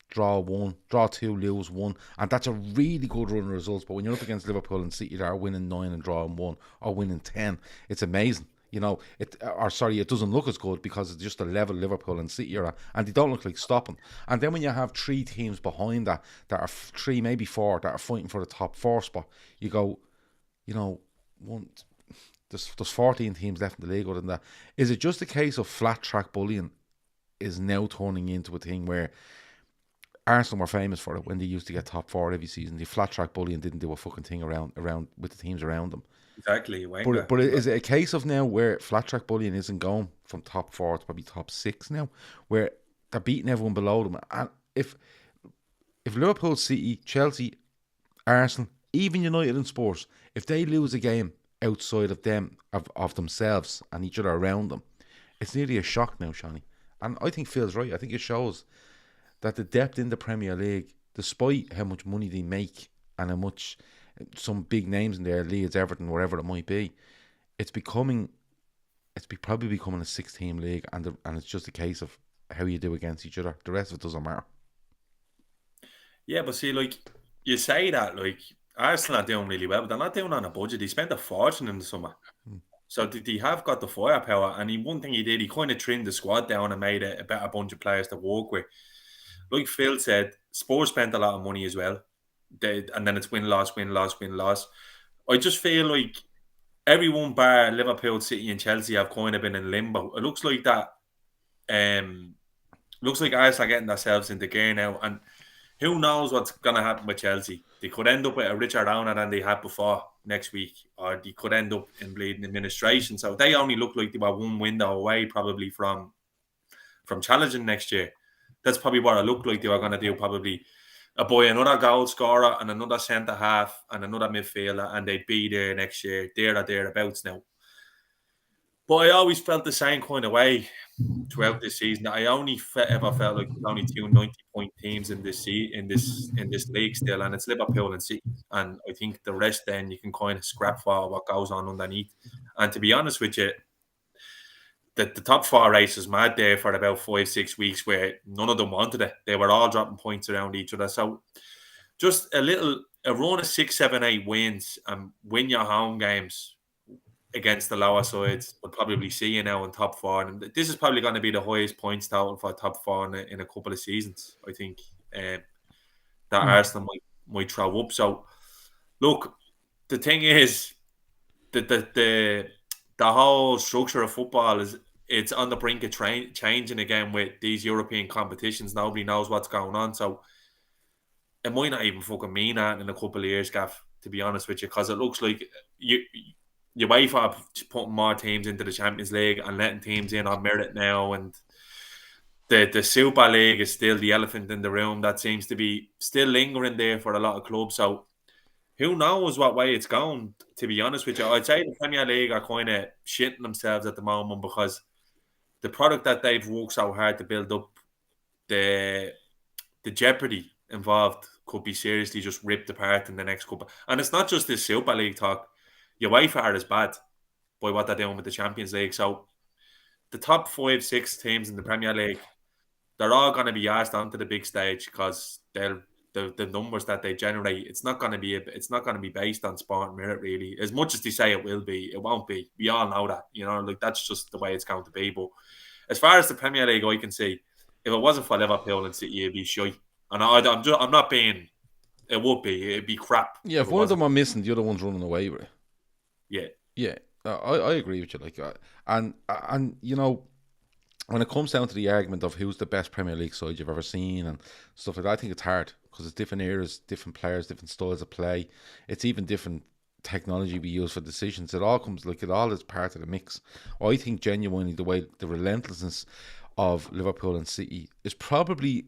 Draw 1, draw 2, lose 1, and that's a really good run of results. But when you're up against Liverpool and City that are winning 9 and drawing 1, or winning 10, it's amazing. It doesn't look as good because it's just the level Liverpool and City are at, and they don't look like stopping. And then when you have 3 teams behind that are 3, maybe 4, that are fighting for the top 4 spot, you go, there's 14 teams left in the league other than that. Is it just a case of flat track bullying is now turning into a thing where Arsenal were famous for it when they used to get top 4 every season? The flat track bullying didn't do a fucking thing around with the teams around them. Exactly. But is it a case of now where flat track bullying isn't going from top 4 to probably top 6 now, where they're beating everyone below them? And if Liverpool, City, Chelsea, Arsenal, even United and Spurs, if they lose a game outside of them, of themselves and each other around them, it's nearly a shock now, Seany. And I think Phil's right. I think it shows that the depth in the Premier League, despite how much money they make and how much some big names in there, Leeds, Everton, wherever it might be, it's probably becoming a 6-team league, and it's just a case of how you do against each other. The rest of it doesn't matter. Yeah, but see, like, you say that, like, Arsenal are doing really well, but they're not doing on a budget. They spent a fortune in the summer. So they have got the firepower, and one thing he did, he kind of trimmed the squad down and made a better bunch of players to work with. Like Phil said, Spurs spent a lot of money as well. And then it's win-loss, win-loss, win-loss. I just feel like everyone bar Liverpool, City and Chelsea have kind of been in limbo. It looks like that. Looks like Arsenal are getting themselves into gear now. And who knows what's going to happen with Chelsea. They could end up with a richer owner than they had before next week. Or they could end up in bleeding administration. So they only look like they were one window away probably from challenging next year. That's probably what it looked like they were going to do, probably buy another goal scorer and another centre-half and another midfielder, and they'd be there next year, there or thereabouts now. But I always felt the same kind of way throughout this season. I only ever felt like there's only 2 90-point teams in this league still, and it's Liverpool and City. And I think the rest then you can kind of scrap for what goes on underneath. And to be honest with you, the top 4 races mad there for about 5-6 weeks where none of them wanted it. They were all dropping points around each other. So just a run of 6, 7, 8 wins and win your home games against the lower sides. We'll probably see you now in top 4. And this is probably going to be the highest points total for top 4 in a couple of seasons, I think, that Arsenal might throw up. So, look, the thing is that the whole structure of football it's on the brink of changing again with these European competitions. Nobody knows what's going on. So it might not even fucking mean that in a couple of years, Gaff, to be honest with you, because it looks like you wait for putting more teams into the Champions League and letting teams in on merit now. And the Super League is still the elephant in the room that seems to be still lingering there for a lot of clubs. So who knows what way it's going, to be honest with you. I'd say the Premier League are kind of shitting themselves at the moment because the product that they've worked so hard to build up, the jeopardy involved could be seriously just ripped apart in the next couple. And it's not just this Super League talk. UEFA is bad by what they're doing with the Champions League. So the top 5, 6 teams in the Premier League, they're all going to be asked onto the big stage because the numbers that they generate, it's not going to be based on sport and merit, really. As much as they say it will be, it won't be. We all know that, like that's just the way it's going to be. But as far as the Premier League, I can see, if it wasn't for Liverpool and City, it'd be shy. And I'm not being. It would be. It'd be crap. Yeah, if one of them are missing, the other one's running away with it. Yeah. I agree with you. Like, and when it comes down to the argument of who's the best Premier League side you've ever seen and stuff like that, I think it's hard because it's different eras, different players, different styles of play. It's even different technology we use for decisions. It all is part of the mix. I think genuinely the relentlessness of Liverpool and City is probably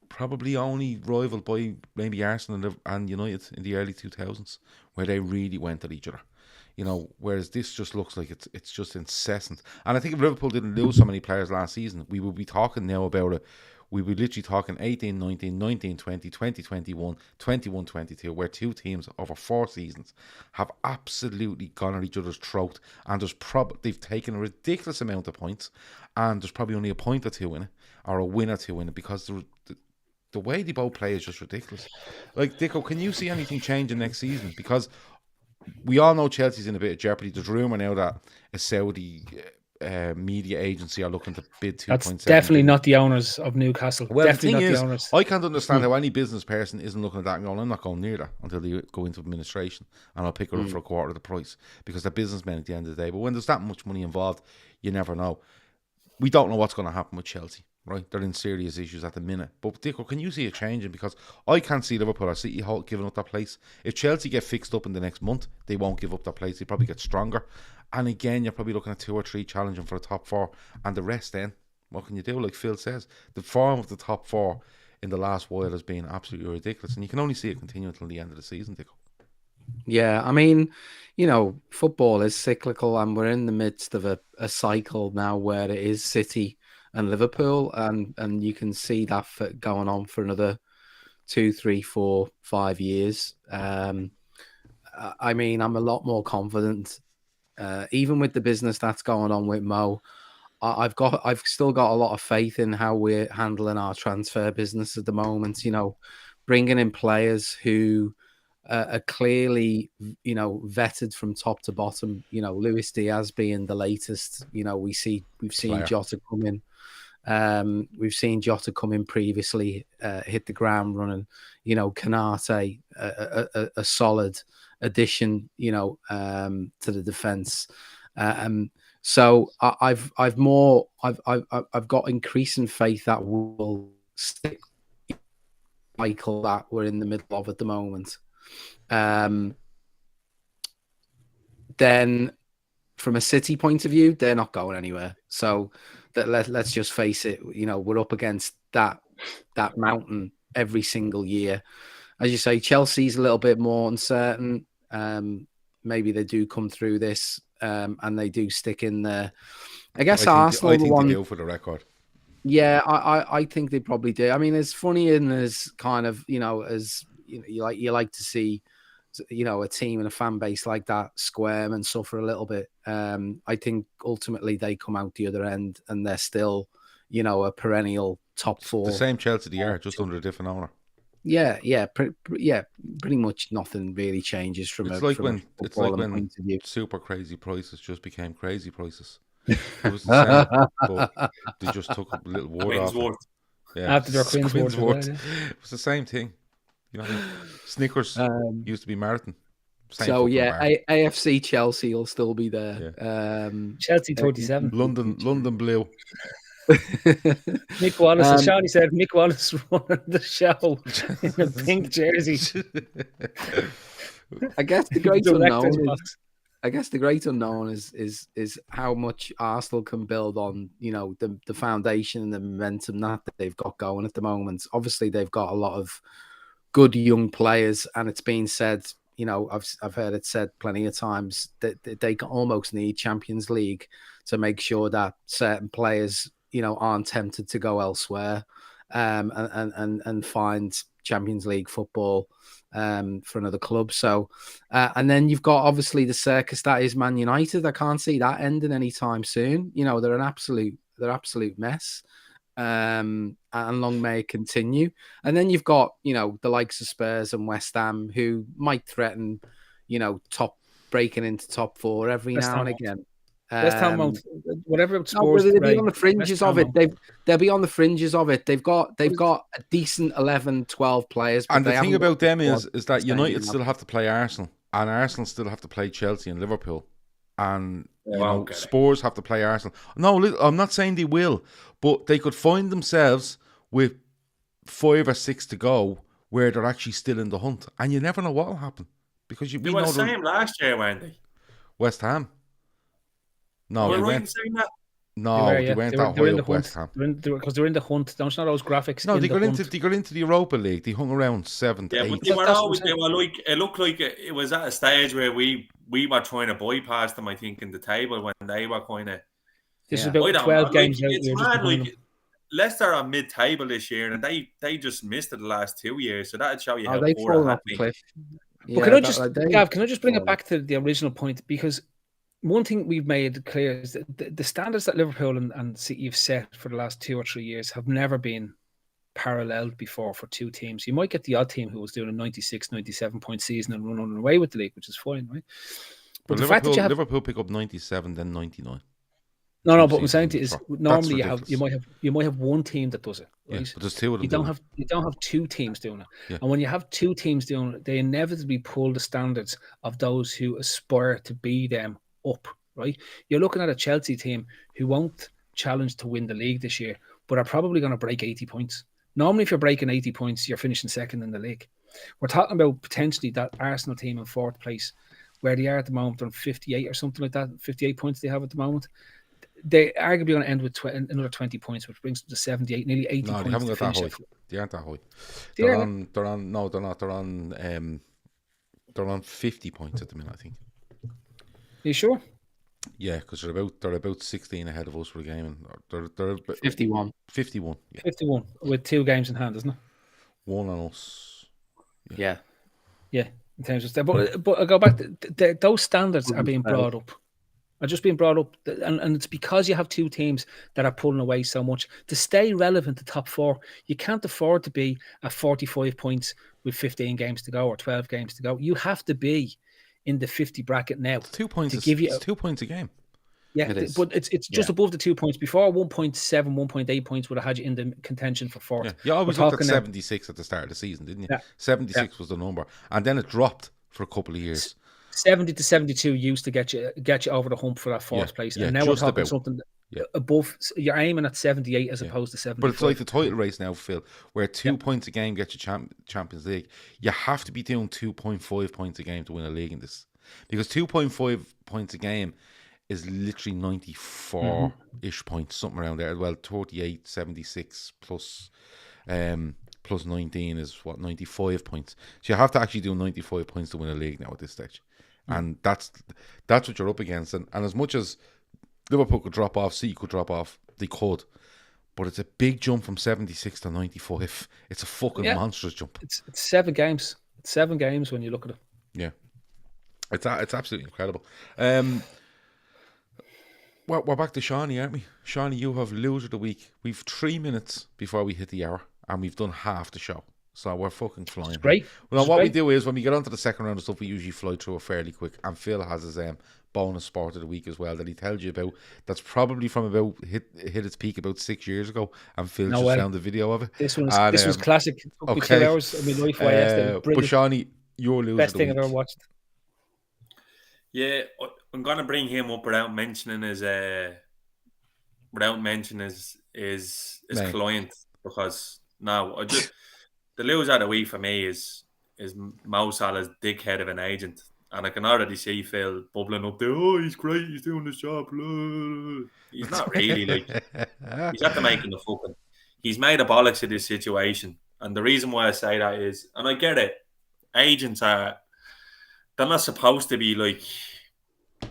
probably only rivaled by maybe Arsenal and United in the early 2000s, where they really went at each other. Whereas this just looks like it's just incessant. And I think if Liverpool didn't lose so many players last season, we would be talking now about it. We would literally talking 18, 19, 19, 20, 20, 21, 21, 22, where two teams over 4 seasons have absolutely gone at each other's throat, and they've taken a ridiculous amount of points, and there's probably only a point or two in it, or a win or two in it, because the way they both play is just ridiculous. Like, Dicko, can you see anything changing next season? Because we all know Chelsea's in a bit of jeopardy. There's rumour now that a Saudi media agency are looking to bid 2.7 That's definitely not the owners of Newcastle. Well, definitely the thing not is, the owners. I can't understand how any business person isn't looking at that and going, I'm not going near that until they go into administration, and I'll pick her up for a quarter of the price, because they're businessmen at the end of the day. But when there's that much money involved, you never know. We don't know what's going to happen with Chelsea, right? They're in serious issues at the minute. But Dicko, can you see it changing? Because I can't see Liverpool or City giving up that place. If Chelsea get fixed up in the next month, they won't give up that place. They probably get stronger. And again, you're probably looking at 2 or 3 challenging for the top 4. And the rest then, what can you do? Like Phil says, the form of the top 4 in the last while has been absolutely ridiculous. And you can only see it continue until the end of the season, Dicko. Yeah, I mean, football is cyclical, and we're in the midst of a cycle now where it is City and Liverpool, and you can see that going on for another 2, 3, 4, 5 years. I mean, I'm a lot more confident, even with the business that's going on with Mo. I've still got a lot of faith in how we're handling our transfer business at the moment. Bringing in players who are clearly, vetted from top to bottom. Luis Diaz being the latest. We've seen Jota come in. We've seen Jota come in previously, hit the ground running. Kanate, a solid addition. To the defense. So I've got increasing faith that we'll stick cycle that we're in the middle of at the moment. Then from a City point of view, they're not going anywhere. So let's just face it, we're up against that mountain every single year. As you say, Chelsea's a little bit more uncertain. Maybe they do come through this, and they do stick in there. I guess Arsenal. I think they do, for the record. Yeah, I think they probably do. I mean, it's funny and as kind of, as you like to see, a team and a fan base like that squirm and suffer a little bit. I think ultimately they come out the other end and they're still, a perennial top 4. The same Chelsea they are, just under a different owner. Yeah, pretty much nothing really changes from it's a like when point of view. Super crazy prices just became crazy prices. It was the same, but they just took a little word off it. Yeah, after their Queensworth. It was the same thing. Snickers used to be marathon. AFC Chelsea will still be there. Yeah. Chelsea 37. London Blue. Mick Wallace, as Seany said, Mick Wallace running the show in a pink jersey. I guess the great unknown is how much Arsenal can build on, the foundation and the momentum that they've got going at the moment. Obviously, they've got a lot of good young players, and it's been said, I've heard it said plenty of times that they almost need Champions League to make sure that certain players, aren't tempted to go elsewhere, and find Champions League football for another club. So, and then you've got obviously the circus that is Man United. I can't see that ending anytime soon. They're an absolute mess. And long may it continue. And then you've got, the likes of Spurs and West Ham who might threaten, breaking into top 4 every now and again. West Ham, whatever Spurs, they'll be on the fringes of it. They'll be on the fringes of it. They've got a decent 11, 12 players. And the thing about them is that United still have to play Arsenal, and Arsenal still have to play Chelsea and Liverpool, and Spurs have to play Arsenal. No, I'm not saying they will, but they could find themselves with 5 or 6 to go where they're actually still in the hunt, and you never know what will happen because they were the same last year, weren't they? West Ham. No, we're right in saying that. No, they weren't that high up West Ham. Because they're in the hunt. Don't you know those graphics? No, they got into the Europa League. They hung around 7th, 8th. But they were like, it looked like it was at a stage where we were trying to bypass them, I think, in the table when they were kind of. This is about 12 games out. It's mad, like Leicester are mid-table this year, and they just missed it the last 2 years. So that'd show you how they poor fall off the cliff. But can I just, Gav, can I just bring it back to the original point? Because one thing we've made clear is that the standards that Liverpool and City have set for the last 2 or 3 years have never been paralleled before for two teams. You might get the odd team who was doing a 96, 97 point season and run away with the league, which is fine, right? But Liverpool pick up 97, then 99. No, but what I'm saying to you is normally you might have one team that does it, right? Yeah, but there's two of them. You don't have two teams doing it. Yeah. And when you have two teams doing it, they inevitably pull the standards of those who aspire to be them up, right? You're looking at a Chelsea team who won't challenge to win the league this year, but are probably going to break 80 points. Normally, if you're breaking 80 points, you're finishing second in the league. We're talking about potentially that Arsenal team in 4th place, where they are at the moment on 58 or something like that, 58 points they have at the moment. They're arguably going to end with another 20 points, which brings them to 78, nearly 80 points. No, they haven't got that high. They aren't that high. They're on 50 points at the minute, I think. Are you sure? Yeah, because they're about 16 ahead of us for the game, and they're 51. 51. Yeah. 51 with 2 games in hand, isn't it? One on us. Yeah. In terms of but I go back. Those standards are being brought up. Are just being brought up, and it's because you have two teams that are pulling away so much. To stay relevant to top 4, you can't afford to be at 45 points with 15 games to go or 12 games to go. You have to be in the 50 bracket now. 2 points. It's 2 points a game. Yeah, but it's just above the 2 points. Before 1.7, 1.8 points would have had you in the contention for 4th. Yeah, you always looked at 76 at the start of the season, didn't you? Yeah. 76 was the number, and then it dropped for a couple of years. 70 to 72 used to get you over the hump for that 4th place, and now we're talking something above. You're aiming at 78 as opposed to 70. But it's like the title race now, Phil, where 2 points a game gets you Champions League. You have to be doing 2.5 points a game to win a league in this, because 2.5 points a game is literally 94-ish points, something around there. Well, 38, 76 plus 19 is what, 95 points. So you have to actually do 95 points to win a league now at this stage. And that's what you're up against. And as much as Liverpool could drop off, City could drop off, they could. But it's a big jump from 76 to 95. It's a fucking monstrous jump. It's 7 games. It's 7 games when you look at it. Yeah. It's absolutely incredible. We're back to Seany, aren't we? Seany, you have loser of the week. We've 3 minutes before we hit the hour, and we've done half the show. So we're fucking flying. It's great. Well, what we do is when we get onto the second round of stuff, we usually fly through it fairly quick. And Phil has his bonus sport of the week as well that he tells you about. That's probably from about hit its peak about 6 years ago. And Phil found the video of it. This was classic. It took me 2 hours of my life. But Seany, your loser best of the thing week. I've ever watched. Yeah, I'm gonna bring him up without mentioning his client, because the loser of the week for me is Mo Salah's dickhead of an agent, and I can already see Phil bubbling up there. Oh, he's great, he's doing his job. He's not really, he's after making the fucking. He's made a bollocks of this situation, and the reason why I say that is, and I get it, agents they're not supposed to be like.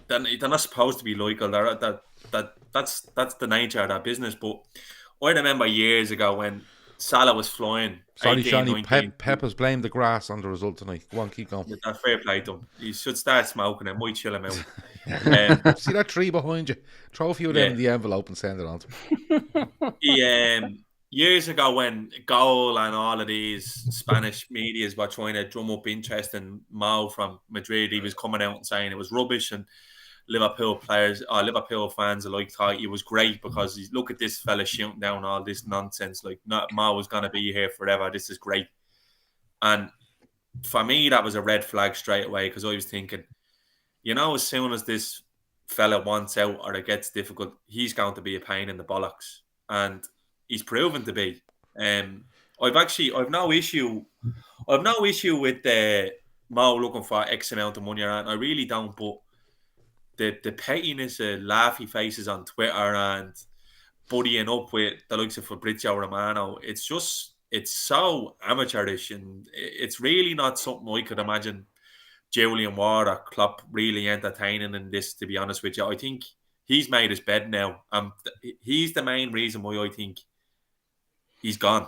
They're not supposed to be loyal. That's the nature of that business. But I remember years ago when Salah was flying. Sorry, Seany, Pep has blamed the grass on the result tonight. Go on, keep going. Fair play to him. He should start smoking. It might chill him out. See that tree behind you? Throw a few of them in the envelope and send it on to him. Years ago when Goal and all of these Spanish medias were trying to drum up interest in Mo from Madrid, he was coming out and saying it was rubbish, and Liverpool players or Liverpool fans alike thought he was great because look at this fella shooting down all this nonsense, like Mo was going to be here forever, this is great. And for me that was a red flag straight away, because I was thinking, as soon as this fella wants out or it gets difficult, he's going to be a pain in the bollocks, and he's proven to be. I've no issue with Mo looking for X amount of money, and I really don't. But the pettiness of laughy faces on Twitter and buddying up with the likes of Fabrizio Romano, it's so amateurish, and it's really not something I could imagine Julian Ward or Klopp really entertaining in this, to be honest with you. I think he's made his bed now. He's the main reason why I think he's gone,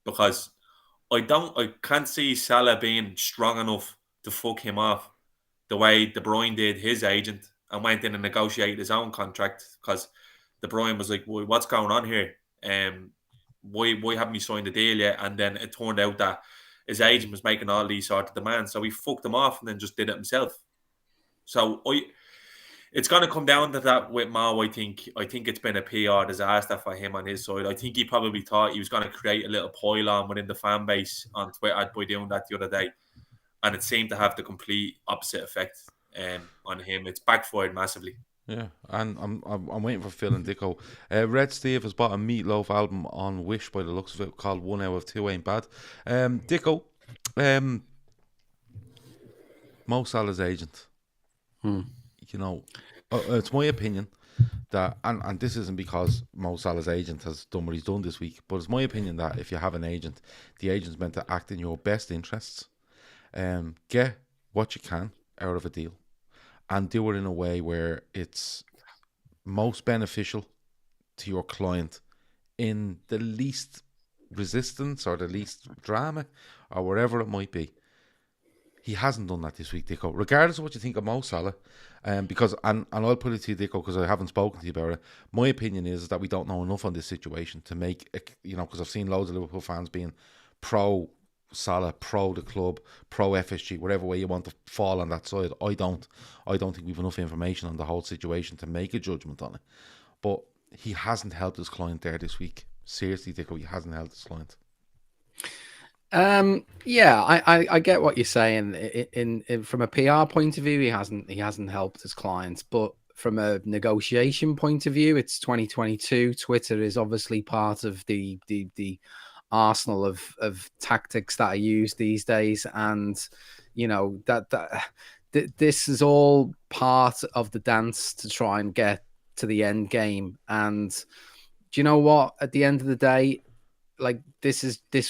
because I can't see Salah being strong enough to fuck him off the way De Bruyne did his agent and went in and negotiated his own contract, because De Bruyne was like, well, what's going on here? Why haven't you signed the deal yet? And then it turned out that his agent was making all these sort of demands, so he fucked him off and then just did it himself. So it's going to come down to that with Mo. I think it's been a PR disaster for him on his side. I think he probably thought he was going to create a little pylon within the fan base on Twitter by doing that the other day, and it seemed to have the complete opposite effect on him. It's backfired massively. Yeah, and I'm waiting for Phil and Dicko. Red Steve has bought a Meatloaf album on Wish by the looks of it, called 1 Out of 2 Ain't Bad. Dicko, Mo Salah's agent. You know, it's my opinion that, and this isn't because Mo Salah's agent has done what he's done this week, but it's my opinion that if you have an agent, the agent's meant to act in your best interests, get what you can out of a deal, and do it in a way where it's most beneficial to your client in the least resistance or the least drama or whatever it might be. He hasn't done that this week, Dicko. Regardless of what you think of Mo Salah, because and I'll put it to you, Dicko, because I haven't spoken to you about it. My opinion is that we don't know enough on this situation to make, because I've seen loads of Liverpool fans being pro Salah, pro the club, pro FSG, whatever way you want to fall on that side. I don't think we've enough information on the whole situation to make a judgment on it. But he hasn't helped his client there this week. Seriously, Dicko, he hasn't helped his client. Yeah, I get what you're saying. In from a PR point of view, he hasn't helped his clients, but from a negotiation point of view, it's 2022. Twitter is obviously part of the arsenal of tactics that are used these days, and you know that this is all part of the dance to try and get to the end game. And do you know what? At the end of the day, like this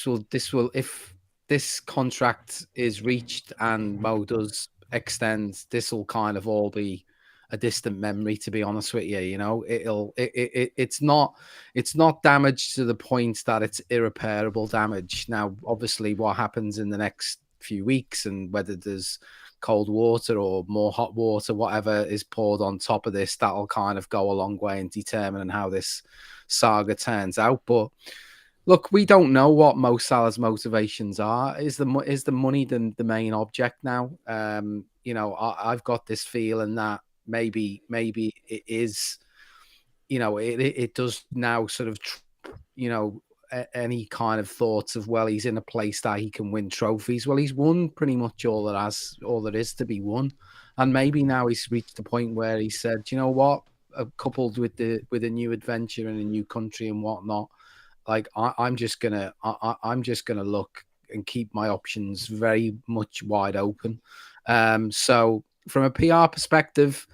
will if this contract is reached and Mo does extend, this will kind of all be a distant memory, to be honest with you. You know, it's not damage to the point that it's irreparable damage. Now, obviously, what happens in the next few weeks and whether there's cold water or more hot water, whatever is poured on top of this, that'll kind of go a long way in determining how this saga turns out. But look, we don't know what Mo Salah's motivations are. Is the money the main object now? You know, I've got this feeling that maybe it is. You know, it does now sort of, you know, any kind of thoughts of, well, he's in a place that he can win trophies. Well, he's won pretty much all there is to be won, and maybe now he's reached the point where he said, you know what, coupled with a new adventure in a new country and whatnot. Like I'm just gonna look and keep my options very much wide open. So from a PR perspective,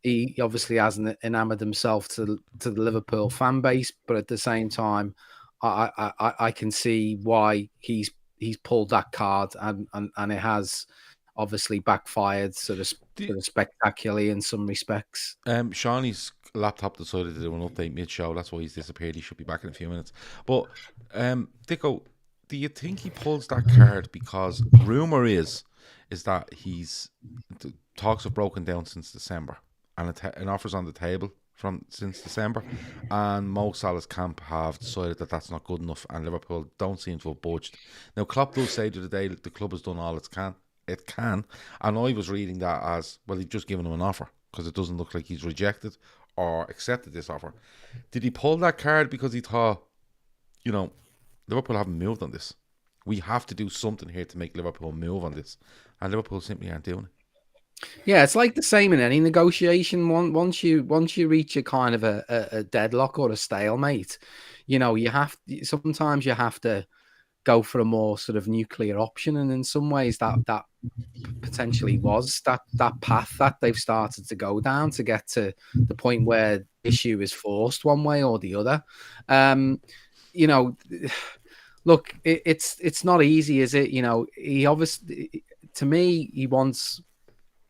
he obviously hasn't enamored himself to the Liverpool fan base, but at the same time, I can see why he's pulled that card, and it has obviously backfired sort of spectacularly in some respects. Seany's laptop decided to do an update mid-show. That's why he's disappeared. He should be back in a few minutes. But Dicko, do you think he pulls that card because rumour is that the talks have broken down since December, and an offer's on the table since December, and Mo Salah's camp have decided that that's not good enough, and Liverpool don't seem to have budged. Now, Klopp does say to the day that the club has done all it can, and I was reading that as, well, he's just given him an offer, because it doesn't look like he's rejected or accepted this offer. Did he pull that card because he thought, you know, Liverpool haven't moved on this, we have to do something here to make Liverpool move on this, and Liverpool simply aren't doing it? Yeah, it's like the same in any negotiation. Once you reach a kind of a deadlock or a stalemate, you know, sometimes you have to go for a more sort of nuclear option, and in some ways that potentially was that path that they've started to go down to get to the point where issue is forced one way or the other. You know, look, it's not easy, is it? You know, he obviously, to me, he wants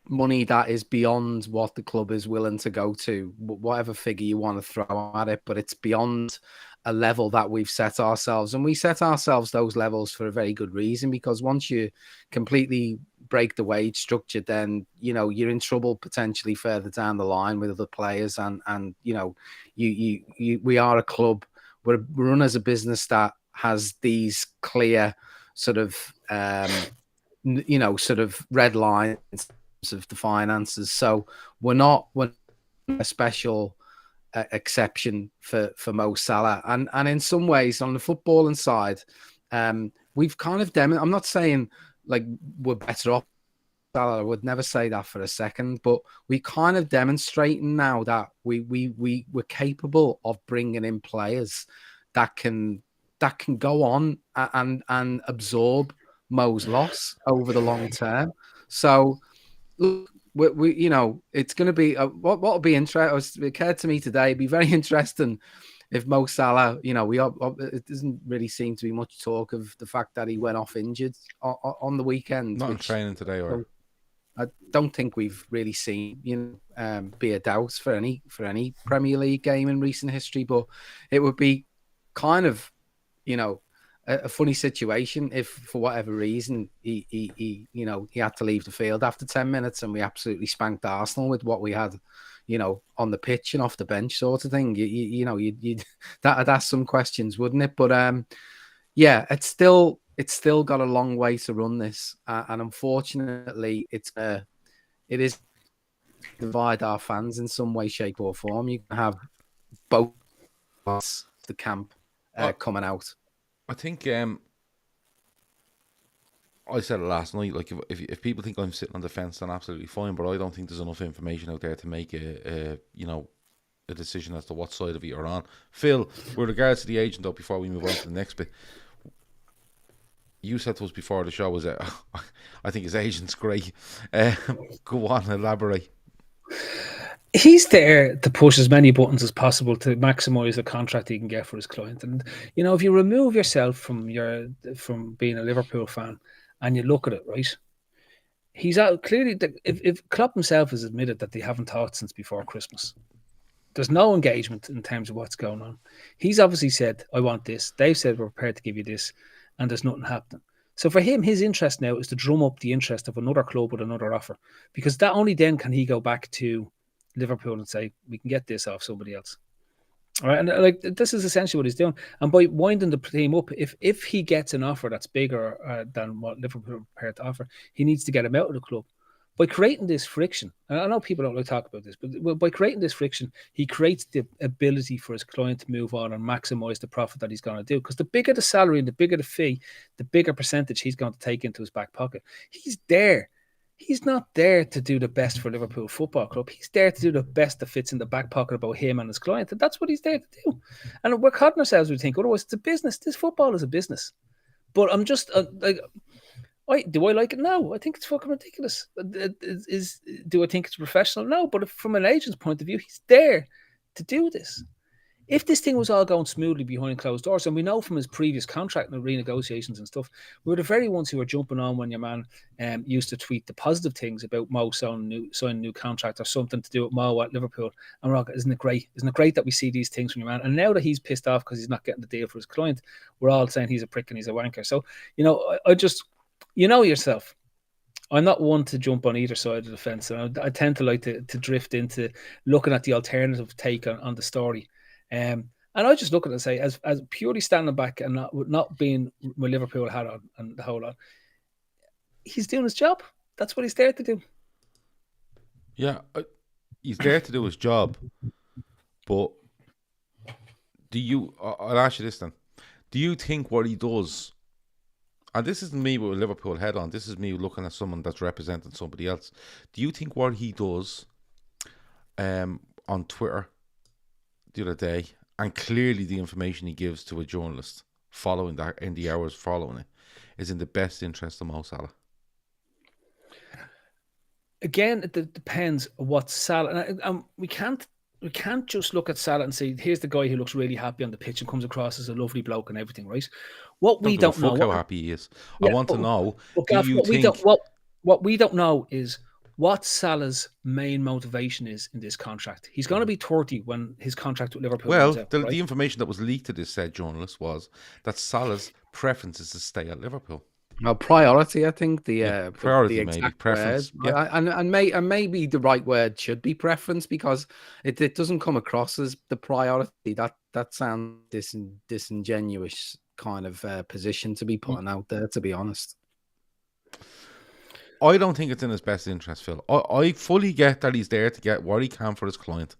money that is beyond what the club is willing to go to, whatever figure you want to throw at it, but it's beyond a level that we've set ourselves. And we set ourselves those levels for a very good reason, because once you completely break the wage structure, then, you know, you're in trouble potentially further down the line with other players. And you know, we are a club, we're run as a business that has these clear sort of, you know, sort of red lines of the finances. So we're a special exception for Mo Salah, and in some ways on the footballing side, we've kind of I'm not saying like we're better off. I would never say that for a second, but we kind of demonstrating now that we're capable of bringing in players that can go on and absorb Mo's loss over the long term. So look, we you know, it's going to be what'll be interesting. It occurred to me today, it'd be very interesting if Mo Salah, you know, it doesn't really seem to be much talk of the fact that he went off injured on the weekend. Not in training today, or I don't think we've really seen, you know, be a doubt for any Premier League game in recent history. But it would be kind of, you know, a funny situation if, for whatever reason, he you know, he had to leave the field after 10 minutes and we absolutely spanked Arsenal with what we had, you know, on the pitch and off the bench, sort of thing. You know, you'd that'd ask some questions, wouldn't it? But yeah, it's still got a long way to run this, and unfortunately, it is divide our fans in some way, shape, or form. You can have both parts of the camp coming out. I think I said it last night. Like, if people think I'm sitting on the fence, then absolutely fine. But I don't think there's enough information out there to make a decision as to what side of it you're on. Phil, with regards to the agent, though, before we move on to the next bit, you said to us before the show was that I think his agent's great. Go on, elaborate. He's there to push as many buttons as possible to maximize the contract he can get for his client. And, you know, if you remove yourself from being a Liverpool fan and you look at it, right, he's out clearly. If Klopp himself has admitted that they haven't talked since before Christmas, there's no engagement in terms of what's going on. He's obviously said, I want this. They've said, we're prepared to give you this, and there's nothing happening. So for him, his interest now is to drum up the interest of another club with another offer, because that only then can he go back to Liverpool and say, we can get this off somebody else. All right. And like, this is essentially what he's doing. And by winding the team up, if he gets an offer that's bigger than what Liverpool are prepared to offer, he needs to get him out of the club. By creating this friction, and I know people don't like to talk about this, but by creating this friction, he creates the ability for his client to move on and maximize the profit that he's going to do. Because the bigger the salary and the bigger the fee, the bigger percentage he's going to take into his back pocket. He's there. He's not there to do the best for Liverpool Football Club. He's there to do the best that fits in the back pocket about him and his client. And that's what he's there to do. And we're cutting ourselves, we think, otherwise it's a business. This football is a business. But I'm just do I like it? No. I think it's fucking ridiculous. Do I think it's professional? No. But from an agent's point of view, he's there to do this. If this thing was all going smoothly behind closed doors, and we know from his previous contract and renegotiations and stuff, we were the very ones who were jumping on when your man used to tweet the positive things about Mo signing a new contract or something to do with Mo at Liverpool. And we're all, isn't it great? Isn't it great that we see these things from your man? And now that he's pissed off because he's not getting the deal for his client, we're all saying he's a prick and he's a wanker. So, you know, I just, you know yourself, I'm not one to jump on either side of the fence. And I tend to like to drift into looking at the alternative take on the story. And I just look at it and say, as purely standing back and not being my Liverpool hat on and the whole lot, he's doing his job. That's what he's there to do. Yeah, he's there to do his job. But I'll ask you this then. Do you think what he does, and this isn't me with a Liverpool head on, this is me looking at someone that's representing somebody else. Do you think what he does on Twitter the other day, and clearly the information he gives to a journalist following that, in the hours following it, is in the best interest of Mo Salah? Again, it depends what Salah. And we can't just look at Salah and say, here's the guy who looks really happy on the pitch and comes across as a lovely bloke and everything, right? What we don't know, how happy he is. I want to know. Do you think what we don't know is what Salah's main motivation is in this contract? He's going to be 30 when his contract with Liverpool runs out, the information that was leaked to this said journalist was that Salah's preference is to stay at Liverpool. Well, priority, I think priority, maybe preference, and maybe the right word should be preference, because it doesn't come across as the priority. That sounds disingenuous kind of position to be putting out there, to be honest. I don't think it's in his best interest, Phil. I fully get that he's there to get what he can for his client,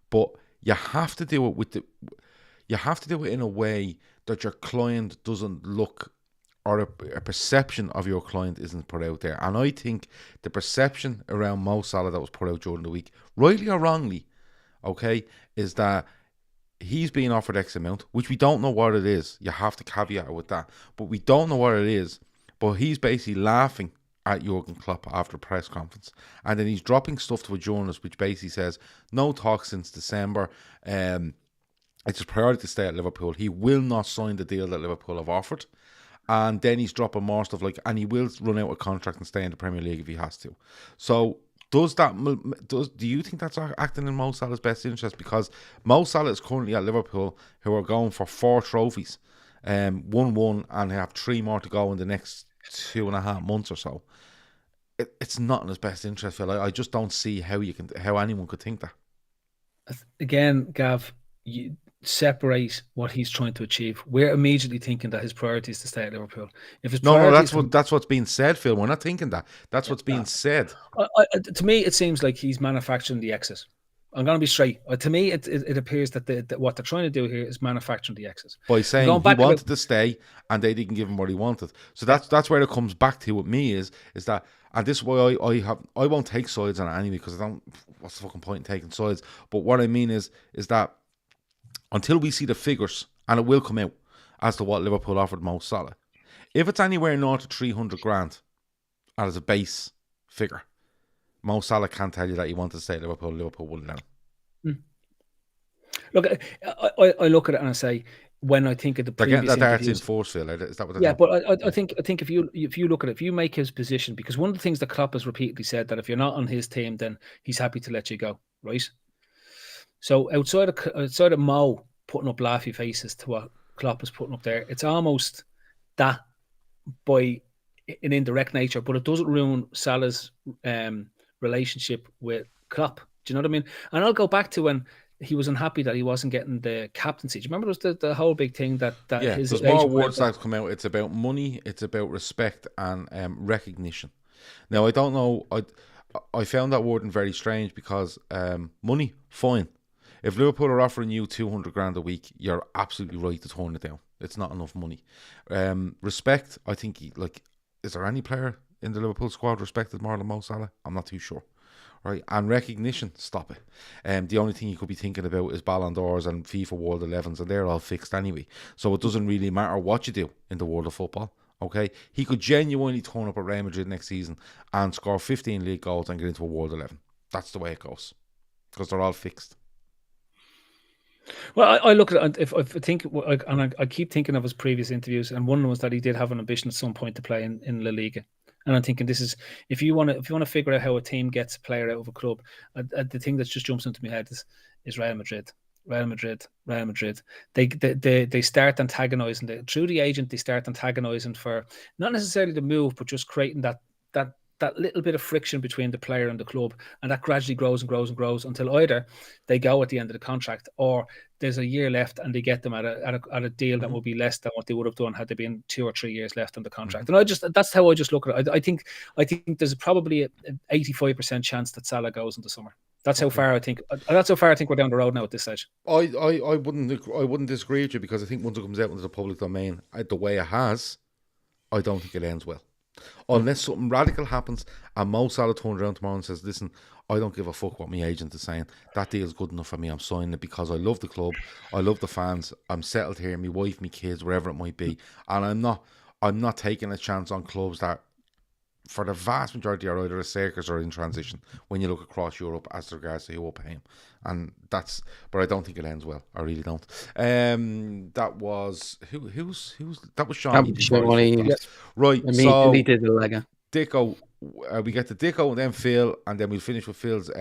but you have to do it in a way that your client doesn't look, or a perception of your client isn't put out there. And I think the perception around Mo Salah that was put out during the week, rightly or wrongly, okay, is that he's being offered X amount, which we don't know what it is. You have to caveat with that, but we don't know what it is. But he's basically laughing at Jurgen Klopp after a press conference, and then he's dropping stuff to a journalist which basically says no talk since December. It's his priority to stay at Liverpool. He will not sign the deal that Liverpool have offered, and then he's dropping more stuff like, and he will run out of contract and stay in the Premier League if he has to. So do you think that's acting in Mo Salah's best interest? Because Mo Salah is currently at Liverpool, who are going for 4 trophies, 1-1, and have 3 more to go in the next 2.5 months or so. It's not in his best interest, Phil. I just don't see how anyone could think that. Again, Gav, you separate what he's trying to achieve. We're immediately thinking that his priority is to stay at Liverpool. If his that's what's being said, Phil. We're not thinking that. That's what's being said. To me, it seems like he's manufacturing the exit. I'm going to be straight. To me, it appears that what they're trying to do here is manufacturing the exit. By saying he wanted to stay and they didn't give him what he wanted. So that's where it comes back to with me is that, and this is why I won't take sides on it anyway, because what's the fucking point in taking sides? But what I mean is that until we see the figures, and it will come out as to what Liverpool offered Mo Salah, if it's anywhere north of 300 grand as a base figure, Mo Salah can't tell you that he wanted to stay at Liverpool. Liverpool wouldn't let him. Look, I look at it and I say, when I think of the previous interviews, is that what? Yeah, but I think if you look at it, if you make his position, because one of the things that Klopp has repeatedly said, that if you're not on his team, then he's happy to let you go, right? So outside of Mo putting up laughy faces to what Klopp is putting up there, it's almost that by an indirect nature, but it doesn't ruin Salah's relationship with Klopp. Do you know what I mean? And I'll go back to when he was unhappy that he wasn't getting the captaincy. Do you remember there was the whole big thing that his there's more words that come out. It's about money, it's about respect and recognition. Now I don't know, I found that wording very strange, because money, fine. If Liverpool are offering you 200 grand a week, you're absolutely right to turn it down. It's not enough money. Respect, I think, is there any player in the Liverpool squad respected more than Mo Salah? I'm not too sure. Right, and recognition, stop it. The only thing you could be thinking about is Ballon d'Ors and FIFA World 11s, and they're all fixed anyway. So it doesn't really matter what you do in the world of football. Okay, he could genuinely turn up at Real Madrid next season and score 15 league goals and get into a World 11. That's the way it goes, because they're all fixed. Well, I look at it, if I think, and I keep thinking of his previous interviews, and one was that he did have an ambition at some point to play in La Liga. And I'm thinking, this is, if you want to figure out how a team gets a player out of a club, the thing that just jumps into my head is Real Madrid. Real Madrid. They start antagonising through the agent. They start antagonising for not necessarily the move, but just creating that little bit of friction between the player and the club, and that gradually grows and grows and grows until either they go at the end of the contract, or there's a year left and they get them at a deal that will be less than what they would have done had there been 2 or 3 years left on the contract. And that's how I just look at it. I think there's probably an 85% chance that Salah goes in the summer. That's how far I think. That's how far I think we're down the road now at this stage. I wouldn't disagree with you, because I think once it comes out into the public domain, the way it has, I don't think it ends well. Unless something radical happens and Mo Salah turns around tomorrow and says, listen, I don't give a fuck what my agent is saying. That deal's good enough for me. I'm signing it because I love the club. I love the fans. I'm settled here. My wife, my kids, wherever it might be. And I'm not taking a chance on clubs that, for the vast majority, are either a circus or in transition when you look across Europe as regards to who will pay him. And that's, but I don't think it ends well. I really don't. That was that was Seany. Right. Immediately did the legger. Dicko, we get to Dicko and then Phil, and then we'll finish with Phil's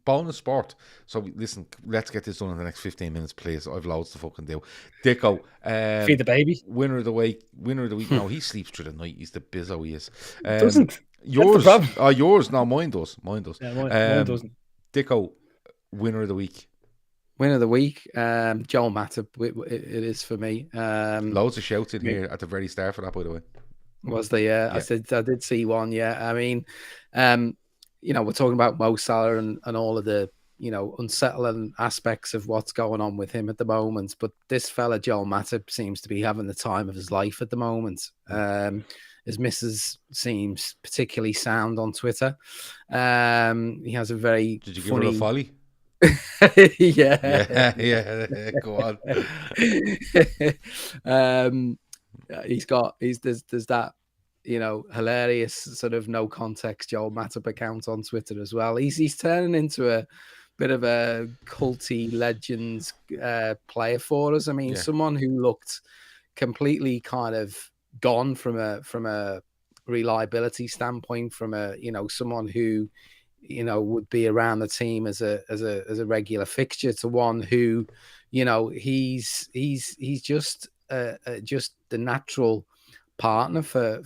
bonus sport. So listen, let's get this done in the next 15 minutes, please. I've loads to fucking do. Dicko, feed the baby. Winner of the week. No, he sleeps through the night. He's the bizzo he is. Doesn't. Yours? Yours? No, mine does. Mine does. Yeah, mine doesn't. Dicko, winner of the week. Winner of the week, Joel Matip. It is for me. Loads of shouts in here at the very start for that, by the way. Was there? Yeah, I did see one. Yeah, I mean, we're talking about Mo Salah and all of the unsettling aspects of what's going on with him at the moment. But this fella Joel Matip seems to be having the time of his life at the moment. His missus seems particularly sound on Twitter. He has a very Did you funny... give her a folly? yeah. Go on. There's that hilarious sort of no context Joel Matip account on Twitter as well. He's turning into a bit of a culty legends player for us. I mean, someone who looked completely kind of gone from a reliability standpoint, from someone who would be around the team as a regular fixture, to one who he's just the natural partner for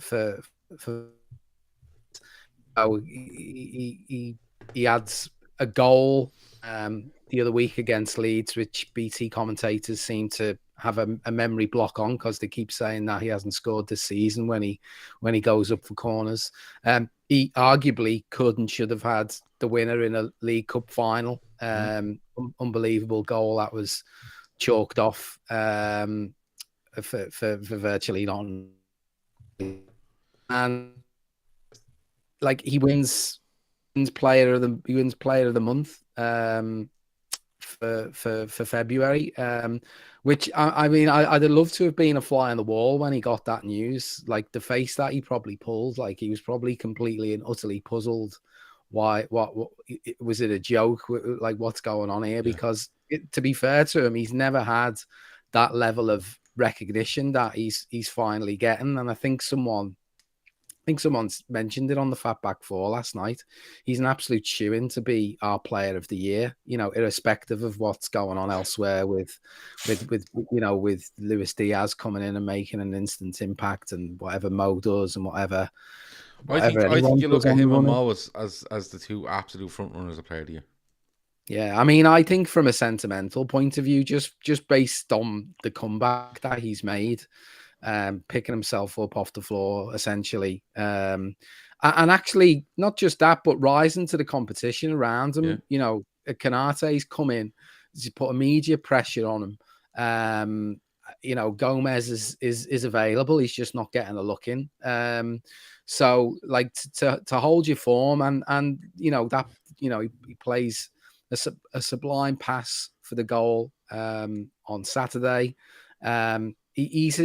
he adds a goal the other week against Leeds, which BT commentators seem to have a memory block on because they keep saying that he hasn't scored this season when he goes up for corners. He arguably could and should have had the winner in a League Cup final. Unbelievable goal that was chalked off for virtually none. And like he wins player of the month for February, which I mean I'd have loved to have been a fly on the wall when he got that news. Like the face that he probably pulled, like he was probably completely and utterly puzzled. What was it a joke? Like what's going on here? Because to be fair to him, he's never had that level of recognition that he's finally getting. And I think someone mentioned it on the Fatback 4 last night. He's an absolute shoo-in to be our player of the year, irrespective of what's going on elsewhere with Luis Diaz coming in and making an instant impact, and whatever Mo does and whatever. I think you look at him and Mo as the two absolute front runners of player of the year. Yeah, I mean, I think from a sentimental point of view, just based on the comeback that he's made, picking himself up off the floor, essentially. And actually, not just that, but rising to the competition around him. Konate's come in, he's put immediate pressure on him. Gomez is available. He's just not getting a look in. So, like, to hold your form and he plays a sublime pass for the goal on Saturday. He's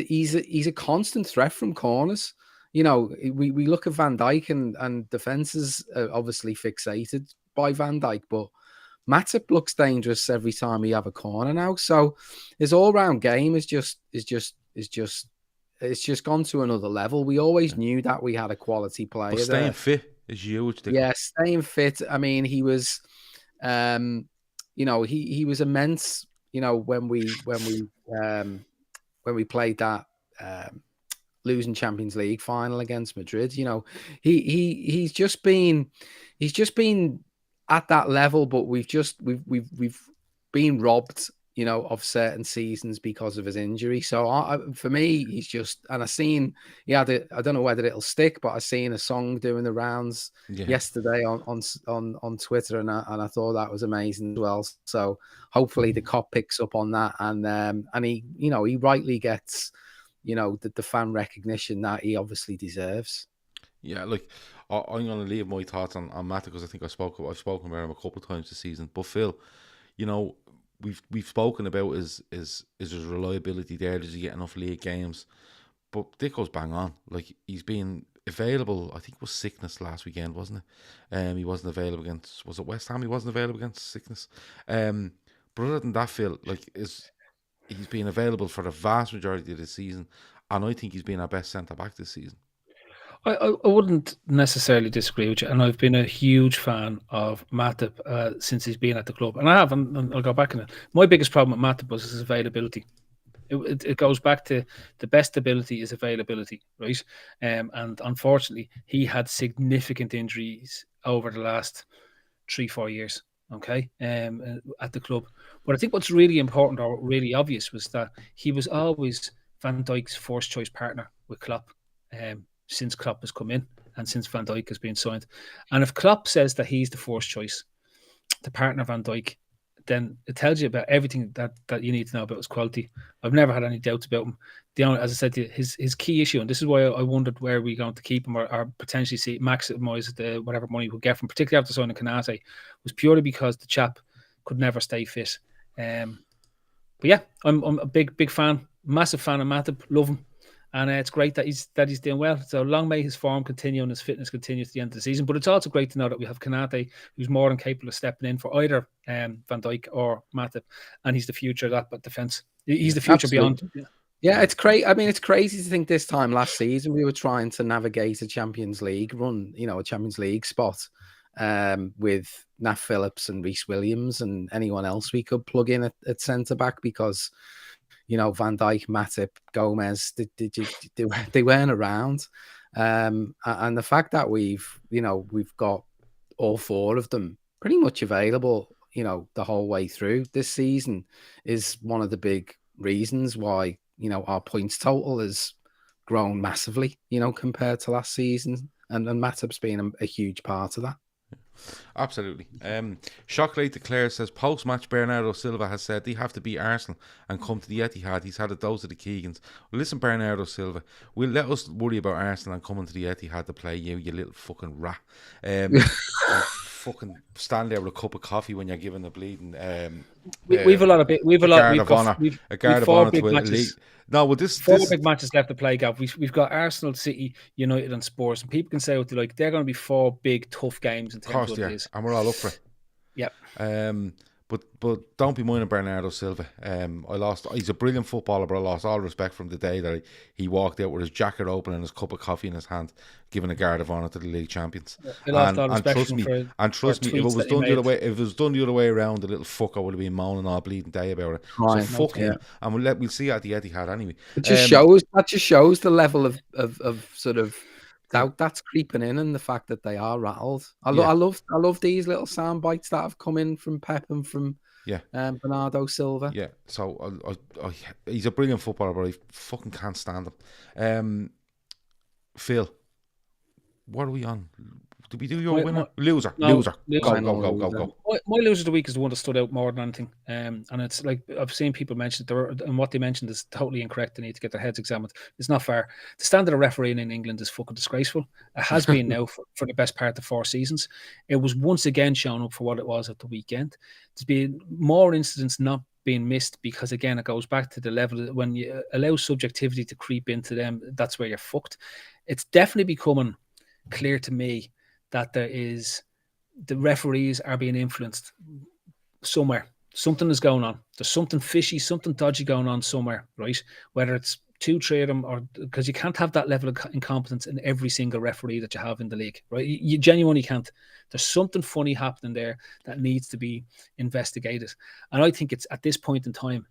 a constant threat from corners. We look at Van Dijk and defenses are obviously fixated by Van Dijk, but Matip looks dangerous every time we have a corner now. So his all-round game is just gone to another level. We always knew that we had a quality player. But staying fit is huge. Yeah, staying fit. I mean, he was, he was immense. When we played that losing Champions League final against Madrid, he's just been at that level, but we've been robbed, of certain seasons because of his injury. So for me, he's just, and I don't know whether it'll stick, but I seen a song doing the rounds yesterday on Twitter, and I thought that was amazing as well. So hopefully the cop picks up on that, and he rightly gets, the fan recognition that he obviously deserves. Yeah, like I'm going to leave my thoughts on Matip because I think I've spoken about him a couple of times this season. But Phil, you know, we've spoken about his reliability there. Does he get enough league games? But Dicko's bang on. Like, he's been available. I think it was sickness last weekend, wasn't it? He wasn't available against. Was it West Ham? He wasn't available against sickness. But other than that, Phil, like, he's been available for the vast majority of the season, and I think he's been our best centre back this season. I wouldn't necessarily disagree with you, and I've been a huge fan of Matip since he's been at the club, and I have, and I'll go back in it. My biggest problem with Matip was his availability. It goes back to the best ability is availability, right? And unfortunately, he had significant injuries over the last 3-4 years. Okay, at the club. But I think what's really important or really obvious was that he was always Van Dijk's first choice partner with Klopp. Since Klopp has come in and since Van Dijk has been signed. And if Klopp says that he's the first choice, the partner Van Dijk, then it tells you about everything that you need to know about his quality. I've never had any doubts about him. As I said to you, his key issue, and this is why I wondered where we're going to keep him or potentially see maximize the whatever money we'll get from, particularly after signing Konate, was purely because the chap could never stay fit. But yeah, I'm a big fan, massive fan of Matip, love him. And it's great that he's doing well. So long may his form continue and his fitness continue to the end of the season. But it's also great to know that we have Konate, who's more than capable of stepping in for either Van Dijk or Matip, and he's the future of that defence. He's the future beyond. Yeah, it's crazy. I mean, it's crazy to think this time last season we were trying to navigate a Champions League run, a Champions League spot with Nat Phillips and Reece Williams and anyone else we could plug in at centre back because. Van Dijk, Matip, Gomez, they weren't around. And the fact that we've got all four of them pretty much available, the whole way through this season is one of the big reasons why, our points total has grown massively, compared to last season. And Matip's been a huge part of that. Absolutely. Shockley declares, says post-match Bernardo Silva has said they have to beat Arsenal and come to the Etihad. He's had a dose of the Keegans. Well, listen, Bernardo Silva, we'll let us worry about Arsenal and coming to the Etihad to play you little fucking rat. Fucking stand there with a cup of coffee when you're giving the bleeding. We've a guard of honor to a league. No, well, four big matches left to play, Gav. We've got Arsenal, City, United, and Spurs, and people can say what they like. They're going to be four big, tough games in terms of what it is, and we're all up for it. Yep. But don't be minding Bernardo Silva. He's a brilliant footballer, but I lost all respect from the day that he walked out with his jacket open and his cup of coffee in his hand, giving a guard of honour to the league champions. And trust me, if it was done the other way around, the little fucker would have been moaning all bleeding day about it. So fuck him, and we'll see at the Etihad anyway. It just shows the level of sort of doubt that's creeping in, and the fact that they are rattled. I love these little sound bites that have come in from Pep and from Bernardo Silva. Yeah, so he's a brilliant footballer, but I fucking can't stand him. Phil, what are we on? Did we do your winner? Loser. Go. My loser of the week is the one that stood out more than anything. And it's like I've seen people mention it, and what they mentioned is totally incorrect. They need to get their heads examined. It's not fair. The standard of refereeing in England is fucking disgraceful. It has been now for the best part of 4 seasons. It was once again shown up for what it was at the weekend. There's been more incidents not being missed because, again, it goes back to the level that when you allow subjectivity to creep into them, that's where you're fucked. It's definitely becoming clear to me that the referees are being influenced somewhere. Something is going on. There's something fishy, something dodgy going on somewhere, right? Whether it's 2-3 of them, or because you can't have that level of incompetence in every single referee that you have in the league, right? You genuinely can't. There's something funny happening there that needs to be investigated. And I think it's at this point in time,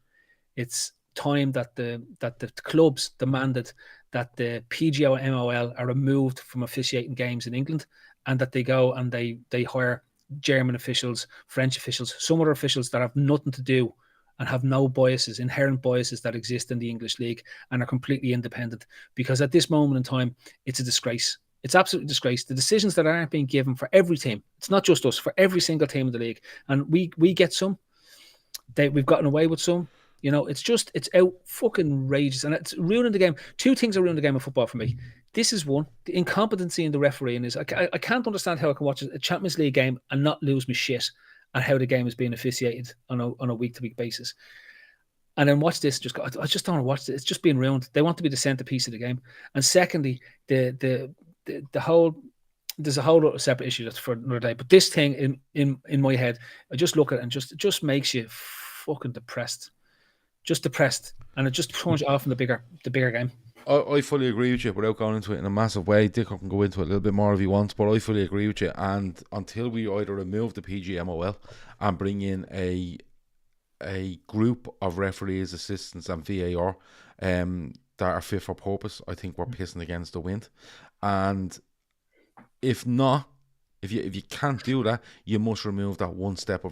it's time that the clubs demanded that the PGO and MOL are removed from officiating games in England, and that they go and they hire German officials, French officials, some other officials that have nothing to do and have no biases, inherent biases that exist in the English league, and are completely independent. Because at this moment in time, it's a disgrace. It's absolutely a disgrace. The decisions that aren't being given for every team, it's not just us, for every single team in the league. And we get some. We've gotten away with some. You know, it's out fucking rageous, and it's ruining the game. Two things are ruining the game of football for me. This is one. The incompetency in the refereeing is. I can't understand how I can watch a Champions League game and not lose my shit at how the game is being officiated on a week-to-week basis. And then watch this. I just don't want to watch this. It's just being ruined. They want to be the centerpiece of the game. And secondly, the whole. There's a whole other separate issue that's for another day. But this thing in my head, I just look at it and it just makes you fucking depressed. Just depressed. And it just turns you off in the bigger game. I fully agree with you without going into it in a massive way. Dicko can go into it a little bit more if he wants, but I fully agree with you. And until we either remove the PGMOL and bring in a group of referees, assistants and VAR that are fit for purpose, I think we're pissing against the wind. And if not, if you can't do that, you must remove that one step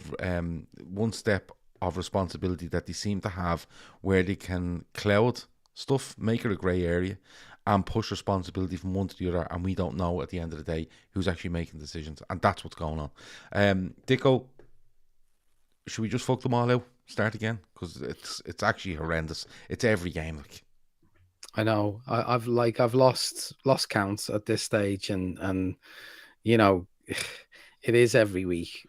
of responsibility that they seem to have, where they can cloud stuff, make it a grey area, and push responsibility from one to the other, and we don't know at the end of the day who's actually making decisions, and that's what's going on. Dicko, should we just fuck them all out? Start again? Because it's actually horrendous. It's every game. Like, I know. I've lost counts at this stage, and you know, it is every week.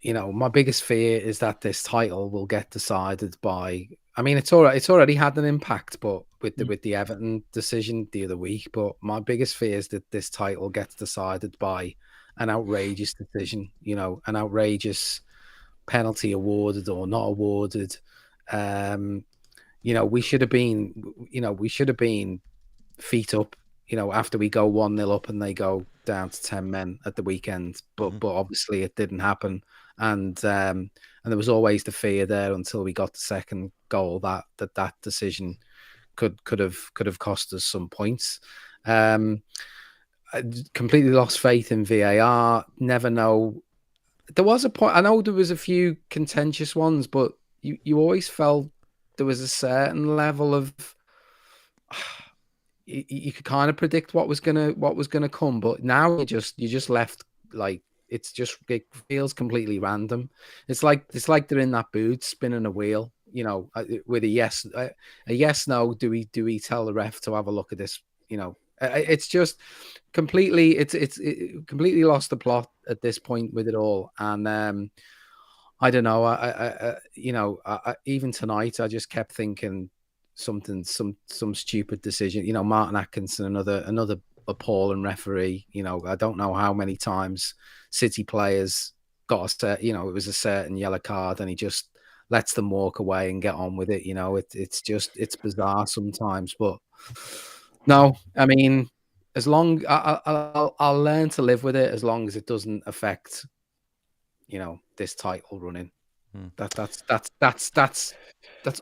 You know, my biggest fear is that this title will get decided by. I mean, it's already had an impact, but with the Everton decision the other week. But my biggest fear is that this title gets decided by an outrageous decision. You know, an outrageous penalty awarded or not awarded. You know, we should have been feet up, you know, after we go 1-0 up and they go down to 10 men at the weekend. But obviously it didn't happen. And there was always the fear there until we got the second goal that decision could have cost us some points. I completely lost faith in VAR. Never know. There was a point. I know there was a few contentious ones, but you always felt there was a certain level of you could kind of predict what was gonna come, but now you just left like it feels completely random. It's like they're in that booth spinning a wheel, you know, with a yes no. Do we tell the ref to have a look at this? You know, it's just completely it completely lost the plot at this point with it all, and I don't know. I even tonight, I just kept thinking some stupid decision. You know, Martin Atkinson, another appalling referee. You know, I don't know how many times City players got it was a certain yellow card, and he just lets them walk away and get on with it. You know, it's bizarre sometimes, but no, I mean, as long I'll learn to live with it as long as it doesn't affect, you know, this title running. That's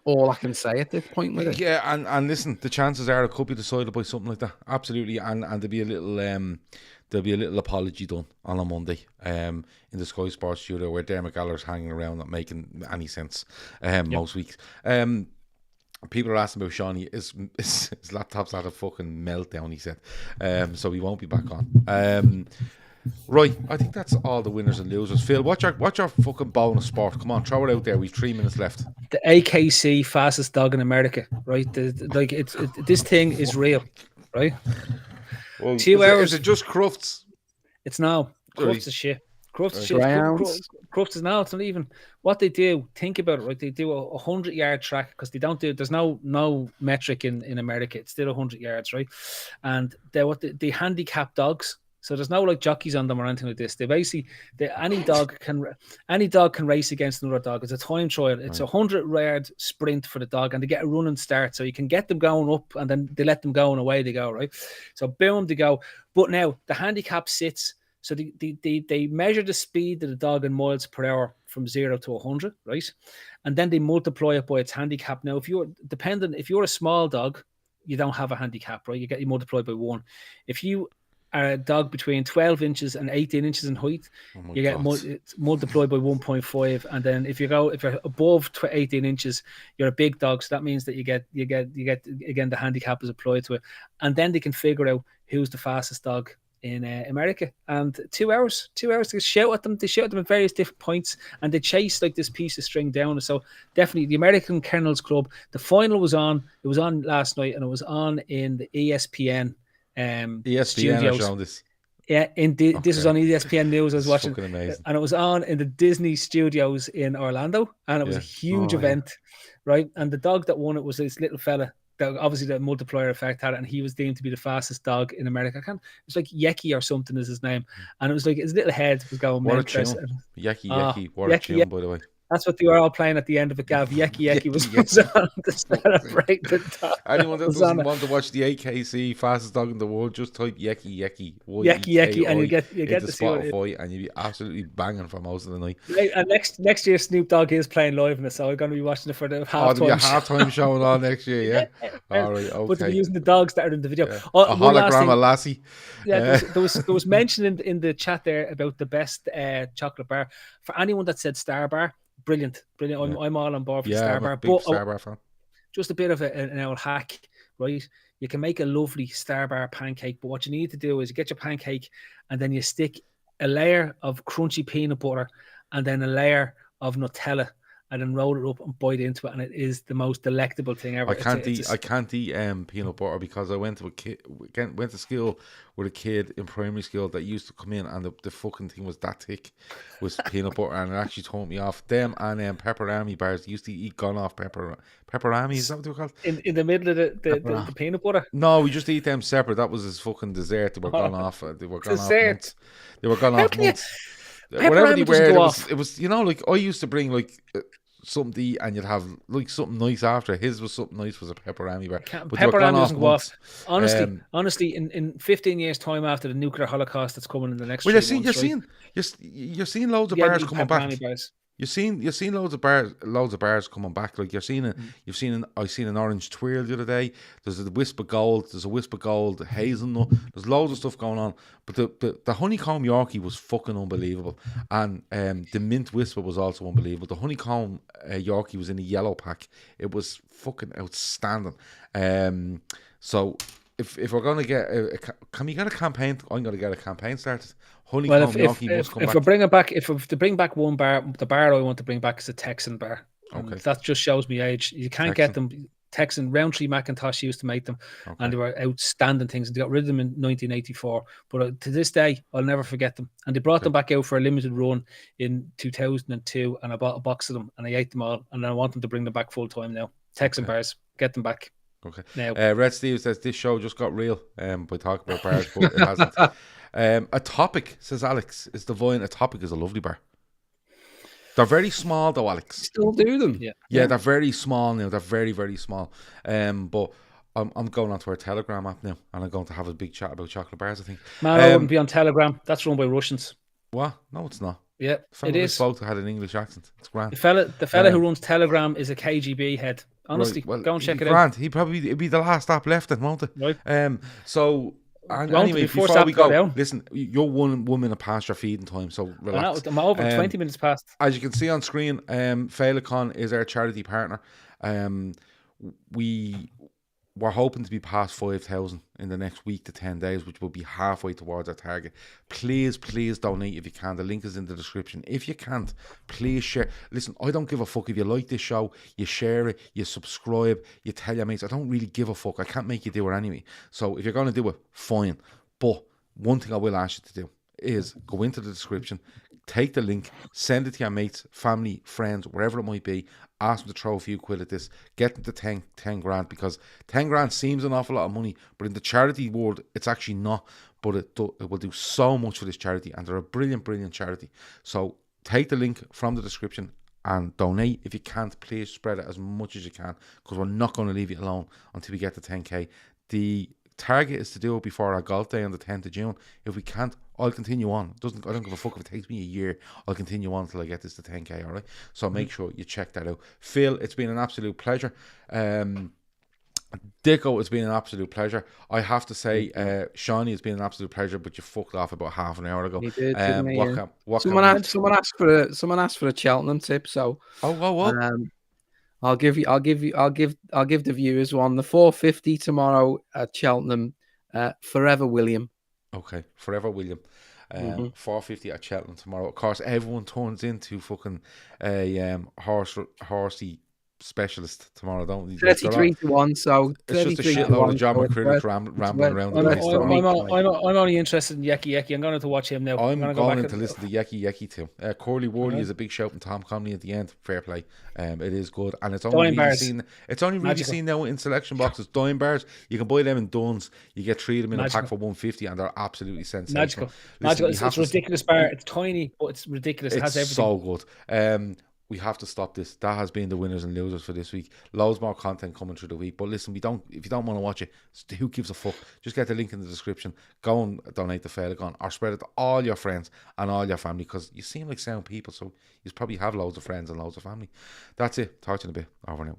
all I can say at this point with it. Yeah, and listen, the chances are it could be decided by something like that. Absolutely, and there'll be a little apology done on a Monday in the Sky Sports studio where Dermot Gallagher's hanging around not making any sense most weeks. People are asking about Seany. His laptop's had a fucking meltdown, he said. So he won't be back on. Right, I think that's all the winners and losers. Phil, what's your fucking bonus sport? Come on, throw it out there. We've 3 minutes left. The AKC fastest dog in America, right? This thing is real, right? Well, 2 hours. Is it just Crufts? It's now. Crufts is shit. Crufts is now. It's not even what they do. Think about it, right? They do a 100-yard track because they don't do. There's no metric in America. It's still 100 yards, right? And they handicap dogs. So there's no like jockeys on them or anything like this. They basically any dog can race against another dog. It's a time trial. It's a 100-yard sprint for the dog, and they get a running start. So you can get them going up, and then they let them go, and away they go. Right. So boom, they go. But now the handicap sits. So they measure the speed of the dog in miles per hour from 0 to 100, right? And then they multiply it by its handicap. Now, if you're a small dog, you don't have a handicap, right? You multiply by 1. If you are a dog between 12 inches and 18 inches in height, you get multiplied by 1.5. And then if you're above 18 inches, you're a big dog. So that means that you get again, the handicap is applied to it. And then they can figure out who's the fastest dog in America, and 2 hours to shout at them. They shout at them at various different points, and they chase like this piece of string down. So definitely the American Kennels Club. The final was on. It was on last night, and it was on in the ESPN studios. Are showing this. Yeah, this was on ESPN News. I was watching, amazing. And it was on in the Disney Studios in Orlando, and it was a huge event, right? And the dog that won it was this little fella. That obviously the multiplier effect had it, and he was deemed to be the fastest dog in America. It's like Yeki or something is his name, and it was like his little head was going. What a tune! Yeki, what a tune, by the way. That's what they were all playing at the end of it, Gav. Yeki was on to celebrate the dog. Anyone that doesn't want to watch the AKC fastest dog in the world, just type Yeki, and you get to see Spotify, and you'll be absolutely banging for most of the night. Right, and next year Snoop Dogg is playing live in it, so we're going to be watching it for the halftime. There'll be a halftime showing on next year, yeah. All right, okay. But they're using the dogs that are in the video. Yeah. A hologram of Lassie. Yeah, there was mention in the chat there about the best chocolate bar. For anyone that said Star Bar, brilliant. I'm all on board for Star Bar. Big Star Bar fan. Just a bit of an old hack, right? You can make a lovely Star Bar pancake, but what you need to do is you get your pancake and then you stick a layer of crunchy peanut butter and then a layer of Nutella, and then roll it up and bite into it, and it is the most delectable thing ever. I can't eat peanut butter because I went to school with a kid in primary school that used to come in, and the fucking thing was that thick, was peanut butter, and it actually turned me off. Them and pepperami bars used to eat gone off pepperami. Is that what they're called? In the middle of the peanut butter? No, we just eat them separate. That was his fucking dessert. They were gone off. They were gone off months. They were gone off months. Whatever they were, it was like I used to bring like something to eat, and you'd have like something nice after. His was something nice, was a pepperami bar. But pepperami doesn't go off. Honestly, in 15 years' time after the nuclear holocaust that's coming in the next. Well, you're seeing loads of bars coming back. You've seen loads of bars coming back. Like I seen an orange twirl the other day. There's a wisp of gold, hazelnut. There's loads of stuff going on. But the honeycomb Yorkie was fucking unbelievable, and the mint whisper was also unbelievable. The honeycomb Yorkie was in a yellow pack. It was fucking outstanding. So if we're gonna get, can we get a campaign? I'm gonna get a campaign started. Honeycomb Yorkie must come back. If to bring back one bar, the bar I want to bring back is a Texan bar. Okay. That just shows me age. You can't get them. Texan, Roundtree Macintosh used to make them, and they were outstanding things. They got rid of them in 1984, but to this day, I'll never forget them. And they brought them back out for a limited run in 2002, and I bought a box of them, and I ate them all, and I want them to bring them back full time now. Texan bars, get them back. Okay. Now, Red Steve says this show just got real by talking about bars, but it hasn't. A topic, says Alex, is divine. A topic is a lovely bar. They're very small though, Alex. Still do them. Yeah, they're very small now. They're very, very small. But I'm going onto our Telegram app now, and I'm going to have a big chat about chocolate bars, I think. Man, I wouldn't be on Telegram. That's run by Russians. What? No, it's not. Yeah, it is. The fella had an English accent. It's grand. The fella who runs Telegram is a KGB head. Honestly, go and check it out. It'd be the last app left then, won't it? Right. So anyway, before we go, listen, you're 1 minute past your feeding time, so relax. I'm over 20 minutes past. As you can see on screen, Féileacáin is our charity partner. We're hoping to be past 5,000 in the next week to 10 days, which will be halfway towards our target. Please donate if you can. The link is in the description. If you can't, please share. Listen, I don't give a fuck if you like this show, you share it, you subscribe, you tell your mates. I don't really give a fuck. I can't make you do it anyway. So if you're going to do it, fine. But one thing I will ask you to do is go into the description, take the link, send it to your mates, family, friends, wherever it might be. Ask them to throw a few quid at this. Get them to 10 grand, because 10 grand seems an awful lot of money, but in the charity world, it's actually not. But it will do so much for this charity, and they're a brilliant, brilliant charity. So take the link from the description and donate. If you can't, please spread it as much as you can, because we're not going to leave you alone until we get to 10k. The target is to do it before our golf day on the 10th of June. If we can't, I'll continue on. I don't give a fuck if it takes me a year. I'll continue on until I get this to 10k, all right? So make sure you check that out. Phil, it's been an absolute pleasure. Dicko, it's been an absolute pleasure. I have to say, Seany, it's been an absolute pleasure, but you fucked off about half an hour ago. You did, someone asked for a Cheltenham tip, so what? I'll give the viewers one. The 4:50 tomorrow at Cheltenham. Forever William. Okay, forever William. 4:50 at Cheltenham tomorrow. Of course, everyone turns into fucking a horsey specialist tomorrow, don't we? 33-1, so it's just a shitload of John McCriddich rambling around the place. I'm only interested in Yeki. I'm going to watch him now. I'm going to listen to Yeki too. Corley Worley is a big shout, and Tom Comley at the end. Fair play. It is good, and it's only really seen now in selection boxes. Dime bars, you can buy them in Duns. You get 3 of them in a pack for $150, and they're absolutely sensational. Magical. It's a ridiculous bar. It's tiny, but it's ridiculous. It has everything. So good. We have to stop this. That has been the winners and losers for this week. Loads more content coming through the week. But listen, if you don't want to watch it, who gives a fuck? Just get the link in the description. Go and donate to Féileacáin or spread it to all your friends and all your family, because you seem like sound people, so you probably have loads of friends and loads of family. That's it. Talk to you in a bit. Over now.